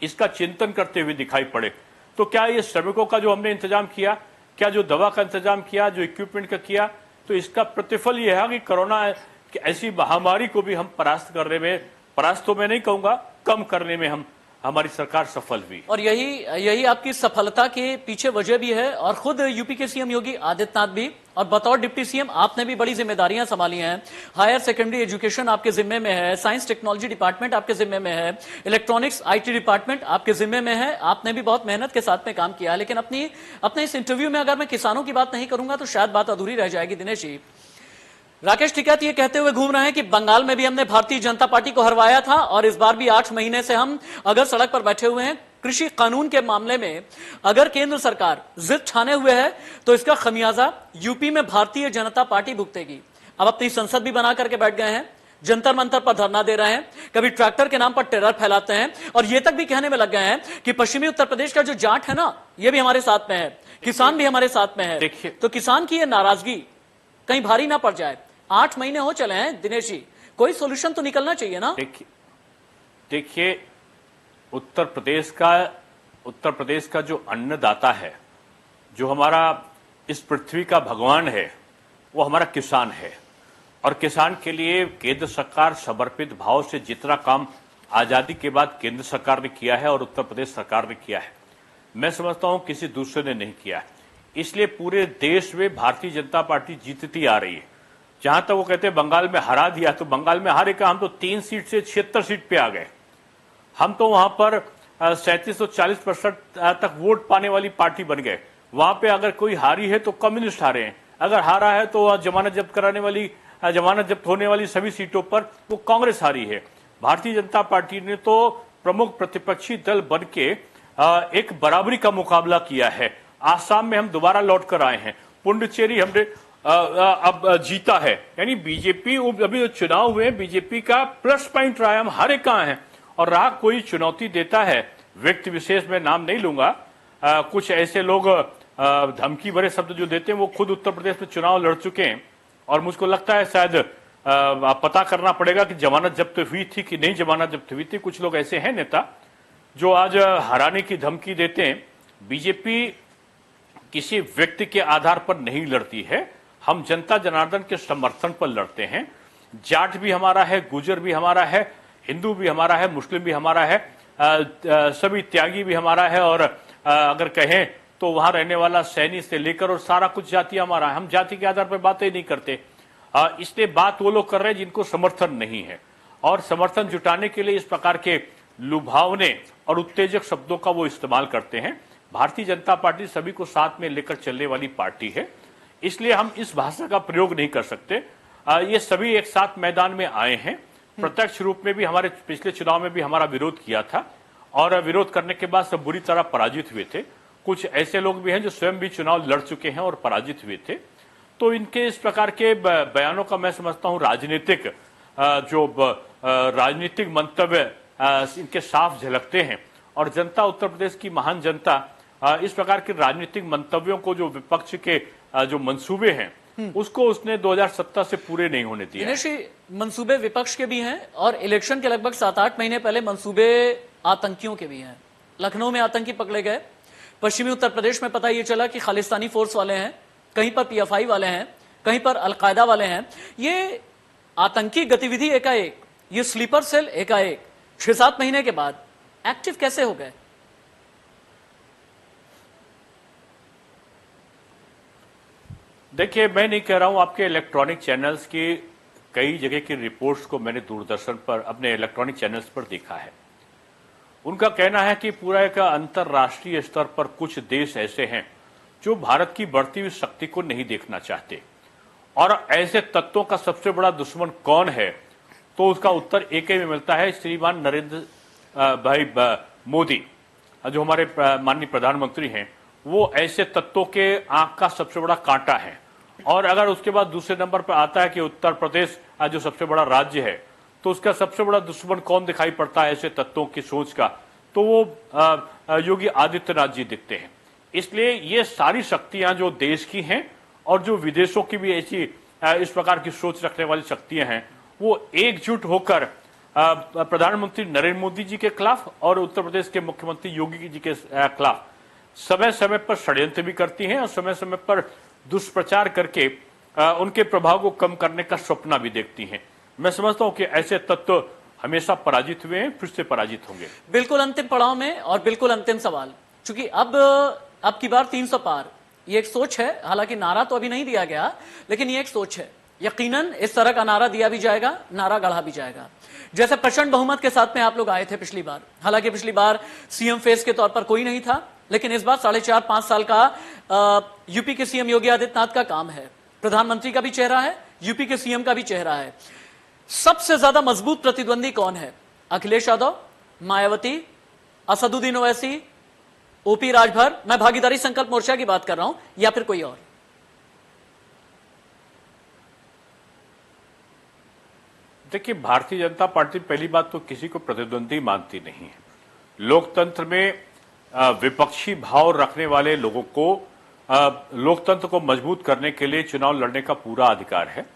इसका चिंतन करते हुए दिखाई पड़े। तो क्या ये श्रमिकों का जो हमने इंतजाम किया, क्या जो दवा का इंतजाम किया, जो इक्विपमेंट का किया, तो इसका प्रतिफल यह है कि कोरोना ऐसी महामारी को भी हम परास्त करने में, परास्त तो मैं नहीं कहूंगा, कम करने में हम हमारी सरकार सफल हुई। और यही आपकी सफलता के पीछे वजह भी है। और खुद यूपी के सीएम योगी आदित्यनाथ भी, और बतौर डिप्टी सीएम आपने भी बड़ी जिम्मेदारियां संभाली हैं। हायर सेकेंडरी एजुकेशन आपके जिम्मे में है, साइंस टेक्नोलॉजी डिपार्टमेंट आपके जिम्मे में है, इलेक्ट्रॉनिक्स आईटी डिपार्टमेंट आपके जिम्मे में है। आपने भी बहुत मेहनत के साथ में काम किया। लेकिन अपने इस इंटरव्यू में अगर मैं किसानों की बात नहीं करूंगा तो शायद बात अधूरी रह जाएगी। दिनेश जी, राकेश टिकैत ये कहते हुए घूम रहे हैं कि बंगाल में भी हमने भारतीय जनता पार्टी को हरवाया था और इस बार भी 8 महीने से हम अगर सड़क पर बैठे हुए हैं। कृषि कानून के मामले में अगर केंद्र सरकार जिद ठाने हुए है तो इसका खमियाजा यूपी में भारतीय जनता पार्टी भुगतेगी। अब अपनी संसद भी बना करके बैठ गए हैं, जंतर मंतर पर धरना दे रहे हैं, कभी ट्रैक्टर के नाम पर टेरर फैलाते हैं और ये तक भी कहने में लग गए हैं कि पश्चिमी उत्तर प्रदेश का जो जाट है ना, ये भी हमारे साथ में है, किसान भी हमारे साथ में है। तो किसान की ये नाराजगी कहीं भारी ना पड़ जाए। 8 महीने हो चले हैं दिनेश जी, कोई सोल्यूशन तो निकलना चाहिए ना। देखिए उत्तर प्रदेश का जो अन्नदाता है, जो हमारा इस पृथ्वी का भगवान है, वो हमारा किसान है। और किसान के लिए केंद्र सरकार समर्पित भाव से जितना काम आजादी के बाद केंद्र सरकार ने किया है और उत्तर प्रदेश सरकार ने किया है, मैं समझता हूं किसी दूसरे ने नहीं किया है। इसलिए पूरे देश में भारतीय जनता पार्टी जीतती आ रही है। जहां तक वो कहते हैं बंगाल में हरा दिया, तो बंगाल में हारे का हम तो 3 सीट से 76 सीट पे आ गए। हम तो वहां पर 3740% तक वोट पाने वाली पार्टी बन गए। वहां पे अगर कोई हारी है तो कम्युनिस्ट हारे हैं, अगर हारा है तो जमानत जब्त होने वाली सभी सीटों पर वो कांग्रेस हारी है। भारतीय जनता पार्टी ने तो प्रमुख प्रतिपक्षी दल बन के एक बराबरी का मुकाबला किया है। आसाम में हम दोबारा लौट कर आए हैं, पुडुचेरी हमने अब जीता है। यानी बीजेपी, अभी जो चुनाव हुए बीजेपी का प्लस पॉइंट रहा है, हम हारे कहां हैं। और रहा कोई चुनौती देता है, व्यक्ति विशेष में नाम नहीं लूंगा, कुछ ऐसे लोग धमकी भरे शब्द जो देते हैं वो खुद उत्तर प्रदेश में चुनाव लड़ चुके हैं। और मुझको लगता है शायद पता करना पड़ेगा कि जमानत जब्त हुई थी कि नहीं जमानत जब्त हुई थी। कुछ लोग ऐसे हैं नेता जो आज हराने की धमकी देते हैं। बीजेपी किसी व्यक्ति के आधार पर नहीं लड़ती है, हम जनता जनार्दन के समर्थन पर लड़ते हैं। जाट भी हमारा है, गुजर भी हमारा है, हिंदू भी हमारा है, मुस्लिम भी हमारा है, सभी त्यागी भी हमारा है। और अगर कहें तो वहां रहने वाला सैनी से लेकर और सारा कुछ जाति हमारा है। हम जाति के आधार पर बातें नहीं करते। इसलिए बात वो लोग कर रहे हैं जिनको समर्थन नहीं है, और समर्थन जुटाने के लिए इस प्रकार के लुभावने और उत्तेजक शब्दों का वो इस्तेमाल करते हैं। भारतीय जनता पार्टी सभी को साथ में लेकर चलने वाली पार्टी है, इसलिए हम इस भाषा का प्रयोग नहीं कर सकते। ये सभी एक साथ मैदान में आए हैं। प्रत्यक्ष रूप में भी हमारे पिछले चुनाव में भी हमारा विरोध किया था, और विरोध करने के बाद सब बुरी तरह पराजित हुए थे। कुछ ऐसे लोग भी हैं जो स्वयं भी चुनाव लड़ चुके हैं और पराजित हुए थे। तो इनके इस प्रकार के बयानों का मैं समझता हूं राजनीतिक मंतव्य इनके साफ झलकते हैं। और जनता, उत्तर प्रदेश की महान जनता इस प्रकार के राजनीतिक मंतव्यों को, जो विपक्ष के जो मंसूबे हैं, उसको उसने 2017 से पूरे नहीं होने दिया। दिनेश जी, मंसूबे विपक्ष के भी हैं और इलेक्शन के लगभग 7-8 महीने पहले मंसूबे आतंकियों के भी हैं। लखनऊ में आतंकी पकड़े गए, पश्चिमी उत्तर प्रदेश में पता ये चला कि खालिस्तानी फोर्स वाले हैं, कहीं पर पीएफआई वाले हैं, कहीं पर अलकायदा वाले हैं। ये आतंकी गतिविधि एकाएक, ये स्लीपर सेल एकाएक 6-7 महीने के बाद एक्टिव कैसे हो गए? देखिए, मैं नहीं कह रहा हूं, आपके इलेक्ट्रॉनिक चैनल्स की कई जगह की रिपोर्ट्स को मैंने दूरदर्शन पर अपने इलेक्ट्रॉनिक चैनल्स पर देखा है। उनका कहना है कि पूरा एक अंतर्राष्ट्रीय स्तर पर कुछ देश ऐसे हैं जो भारत की बढ़ती हुई शक्ति को नहीं देखना चाहते, और ऐसे तत्वों का सबसे बड़ा दुश्मन कौन है, तो उसका उत्तर एक ही में मिलता है, श्रीमान नरेंद्र भाई मोदी, जो हमारे माननीय प्रधानमंत्री हैं। वो ऐसे तत्वों के आंख का सबसे बड़ा कांटा है। और अगर उसके बाद दूसरे नंबर पर आता है कि उत्तर प्रदेश जो सबसे बड़ा राज्य है, तो उसका सबसे बड़ा दुश्मन कौन दिखाई पड़ता है ऐसे तत्वों की सोच का, तो वो योगी आदित्यनाथ जी दिखते हैं। इसलिए ये सारी शक्तियां जो देश की हैं और जो विदेशों की भी ऐसी इस प्रकार की सोच रखने वाली शक्तियां हैं, वो एकजुट होकर प्रधानमंत्री नरेंद्र मोदी जी के खिलाफ और उत्तर प्रदेश के मुख्यमंत्री योगी जी के खिलाफ समय समय पर षड्यंत्र भी करती हैं और समय समय पर दुष्प्रचार करके उनके प्रभाव को कम करने का सपना भी देखती हैं। मैं समझता हूं कि ऐसे तत्व हमेशा पराजित हुए हैं, फिर से पराजित होंगे। बिल्कुल अंतिम पड़ाव में और बिल्कुल अंतिम सवाल, क्योंकि अब की बार 300 पार, ये एक सोच है। हालांकि नारा तो अभी नहीं दिया गया, लेकिन ये एक सोच है। यकीनन इस तरह का नारा दिया भी जाएगा, नारा गढ़ा भी जाएगा। जैसे प्रचंड बहुमत के साथ में आप लोग आए थे पिछली बार। हालांकि पिछली बार सीएम फेस के तौर पर कोई नहीं था, लेकिन इस बार 4.5-5 साल का यूपी के सीएम योगी आदित्यनाथ का काम है। प्रधानमंत्री का भी चेहरा है, यूपी के सीएम का भी चेहरा है। सबसे ज्यादा मजबूत प्रतिद्वंदी कौन है? अखिलेश यादव, मायावती, असदुद्दीन ओवैसी, ओपी राजभर, मैं भागीदारी संकल्प मोर्चा की बात कर रहा हूं, या फिर कोई और? देखिए, भारतीय जनता पार्टी पहली बात तो किसी को प्रतिद्वंदी मानती नहीं है। लोकतंत्र में विपक्षी भाव रखने वाले लोगों को लोकतंत्र को मजबूत करने के लिए चुनाव लड़ने का पूरा अधिकार है।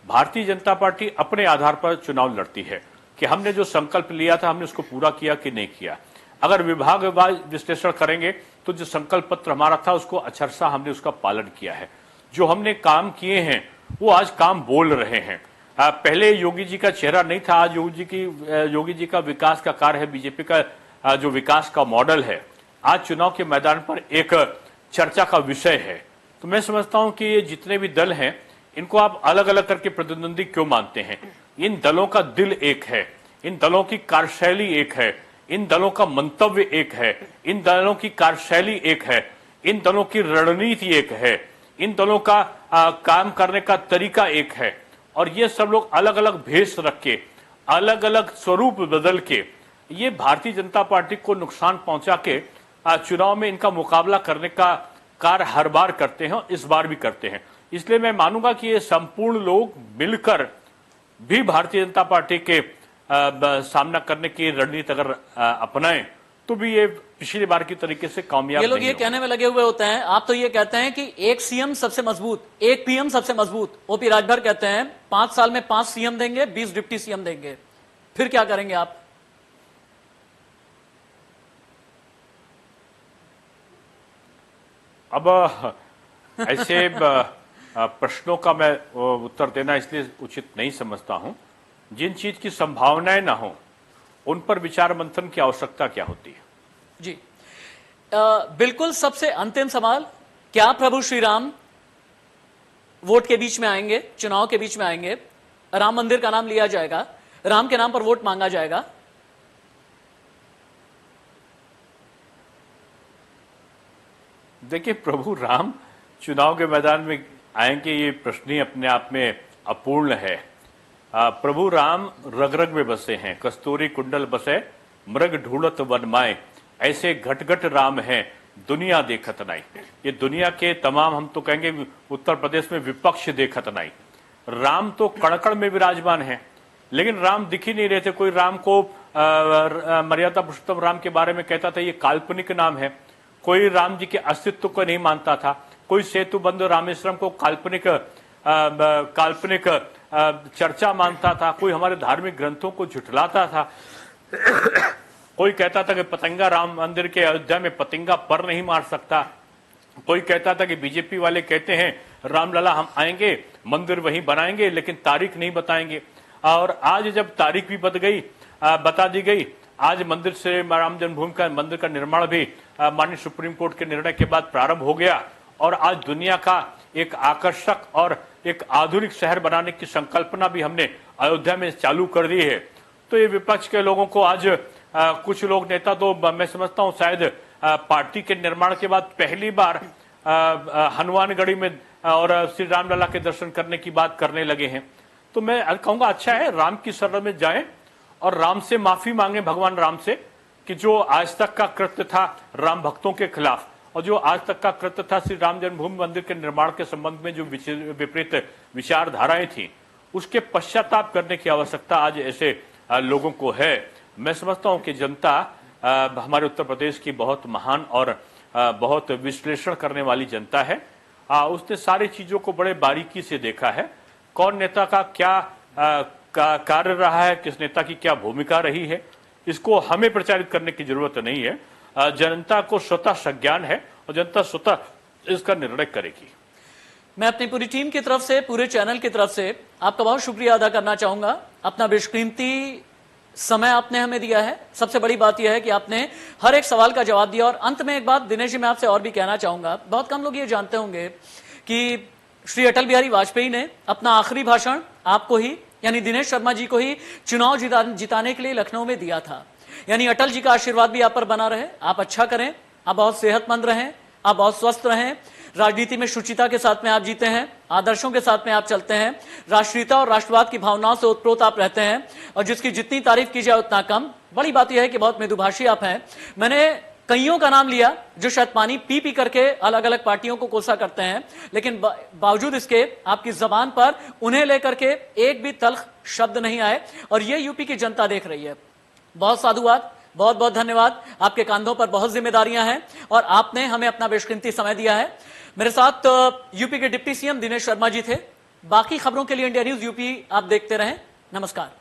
भारतीय जनता पार्टी अपने आधार पर चुनाव लड़ती है कि हमने जो संकल्प लिया था हमने उसको पूरा किया कि नहीं किया। अगर विभागवार विश्लेषण करेंगे तो जो संकल्प पत्र हमारा था उसको अक्षरशः हमने उसका पालन किया है। जो हमने काम किए हैं वो आज काम बोल रहे हैं। पहले योगी जी का चेहरा नहीं था, आज योगी जी का विकास का कार्य है, बीजेपी का जो विकास का मॉडल है आज चुनाव के मैदान पर एक चर्चा का विषय है। तो मैं समझता हूं कि ये जितने भी दल हैं इनको आप अलग अलग करके प्रतिद्वंदी क्यों मानते हैं? इन दलों का दिल एक है, इन दलों की कार्यशैली एक है, इन दलों का मंतव्य एक है, इन दलों की कार्यशैली एक है, इन दलों की रणनीति एक है, इन दलों का काम करने का तरीका एक है। और ये सब लोग अलग अलग भेष रख के, अलग अलग स्वरूप बदल के ये भारतीय जनता पार्टी को नुकसान पहुंचा के चुनाव में इनका मुकाबला करने का कार्य हर बार करते हैं और इस बार भी करते हैं। इसलिए मैं मानूंगा कि ये संपूर्ण लोग मिलकर भी भारतीय जनता पार्टी के सामना करने की रणनीति अगर अपनाएं तो भी ये पिछली बार की तरीके से कामयाब ये लोग ये कहने में लगे हुए होते हैं। आप तो ये कहते हैं कि एक सीएम सबसे मजबूत, एक पीएम सबसे मजबूत। ओपी राजभर कहते हैं 5 साल में 5 सीएम देंगे, 20 डिप्टी सीएम देंगे। फिर क्या करेंगे आप? अब ऐसे प्रश्नों का मैं उत्तर देना इसलिए उचित नहीं समझता हूं। जिन चीज की संभावनाएं ना हो उन पर विचार मंथन की आवश्यकता क्या होती है? जी बिल्कुल। सबसे अंतिम सवाल, क्या प्रभु श्री राम वोट के बीच में आएंगे, चुनाव के बीच में आएंगे? राम मंदिर का नाम लिया जाएगा, राम के नाम पर वोट मांगा जाएगा। देखिए, प्रभु राम चुनाव के मैदान में आएंगे ये प्रश्न ही अपने आप में अपूर्ण है। प्रभु राम रग रग में बसे हैं, कस्तूरी कुंडल बसे मृग ढूंढत वन माए, ऐसे घट घट राम हैं दुनिया देखत नाई। ये दुनिया के तमाम, हम तो कहेंगे उत्तर प्रदेश में विपक्ष देखत नाई। राम तो कणकण में विराजमान है, लेकिन राम दिख ही नहीं रहे थे। कोई राम को मर्यादा पुरुषोत्तम राम के बारे में कहता था ये काल्पनिक नाम है। कोई राम जी के अस्तित्व को नहीं मानता था। कोई सेतु बंधु रामेश्वरम को काल्पनिक चर्चा मानता था। कोई हमारे धार्मिक ग्रंथों को झुठलाता था। कोई कहता था कि पतंगा राम मंदिर के अयोध्या में पतंगा पर नहीं मार सकता। कोई कहता था कि बीजेपी वाले कहते हैं रामलला हम आएंगे, मंदिर वहीं बनाएंगे, लेकिन तारीख नहीं बताएंगे। और आज जब तारीख भी बता दी गई, आज मंदिर से राम जन्मभूमि का मंदिर का निर्माण भी माननीय सुप्रीम कोर्ट के निर्णय के बाद प्रारंभ हो गया और आज दुनिया का एक आकर्षक और एक आधुनिक शहर बनाने की संकल्पना भी हमने अयोध्या में चालू कर दी है। तो ये विपक्ष के लोगों को आज कुछ लोग नेता तो मैं समझता हूं शायद पार्टी के निर्माण के बाद पहली बार हनुमानगढ़ी में और श्री रामलला के दर्शन करने की बात करने लगे हैं। तो मैं कहूंगा अच्छा है, राम की शरण में जाएं और राम से माफी मांगे, भगवान राम से, कि जो आज तक का कृत्य था राम भक्तों के खिलाफ और जो आज तक का कृत्य था श्री राम जन्मभूमि मंदिर के निर्माण के संबंध में जो विपरीत विचारधाराएं थी, उसके पश्चाताप करने की आवश्यकता आज ऐसे लोगों को है। मैं समझता हूं कि जनता हमारे उत्तर प्रदेश की बहुत महान और बहुत विश्लेषण करने वाली जनता है। उसने सारी चीजों को बड़े बारीकी से देखा है। कौन नेता का क्या कार्य रहा है, किस नेता की क्या भूमिका रही है, इसको हमें प्रचारित करने की जरूरत नहीं है। जनता को स्वतः संज्ञान है और जनता स्वतः इसका निर्णय करेगी। मैं अपनी पूरी टीम की तरफ से, पूरे चैनल की तरफ से आपका बहुत शुक्रिया अदा करना चाहूंगा। अपना बेशकीमती समय आपने हमें दिया है। सबसे बड़ी बात यह है कि आपने हर एक सवाल का जवाब दिया। और अंत में एक बात दिनेश जी मैं आपसे और भी कहना चाहूंगा, बहुत कम लोग ये जानते होंगे कि श्री अटल बिहारी वाजपेयी ने अपना आखिरी भाषण आपको ही यानी दिनेश शर्मा जी को ही चुनाव जिताने के लिए लखनऊ में दिया था। यानी अटल जी का आशीर्वाद भी आप पर बना रहे, आप अच्छा करें, आप बहुत सेहतमंद रहें, आप बहुत स्वस्थ रहें, राजनीति में शुचिता के साथ में आप जीते हैं, आदर्शों के साथ में आप चलते हैं, राष्ट्रीयता और राष्ट्रवाद की भावनाओं से ओतप्रोत आप रहते हैं और जिसकी जितनी तारीफ की जाए उतना कम। बड़ी बात यह है कि बहुत मृदुभाषी आप हैं। मैंने कईयों का नाम लिया जो शायद पानी पी पी करके अलग अलग पार्टियों को कोसा करते हैं, लेकिन बावजूद इसके आपकी जबान पर उन्हें लेकर के एक भी तल्ख शब्द नहीं आए और ये यूपी की जनता देख रही है। बहुत साधुवाद, बहुत बहुत धन्यवाद। आपके कांधों पर बहुत जिम्मेदारियां हैं और आपने हमें अपना बेशकीमती समय दिया है। मेरे साथ यूपी के डिप्टी सीएम दिनेश शर्मा जी थे। बाकी खबरों के लिए इंडिया न्यूज यूपी आप देखते रहें। नमस्कार।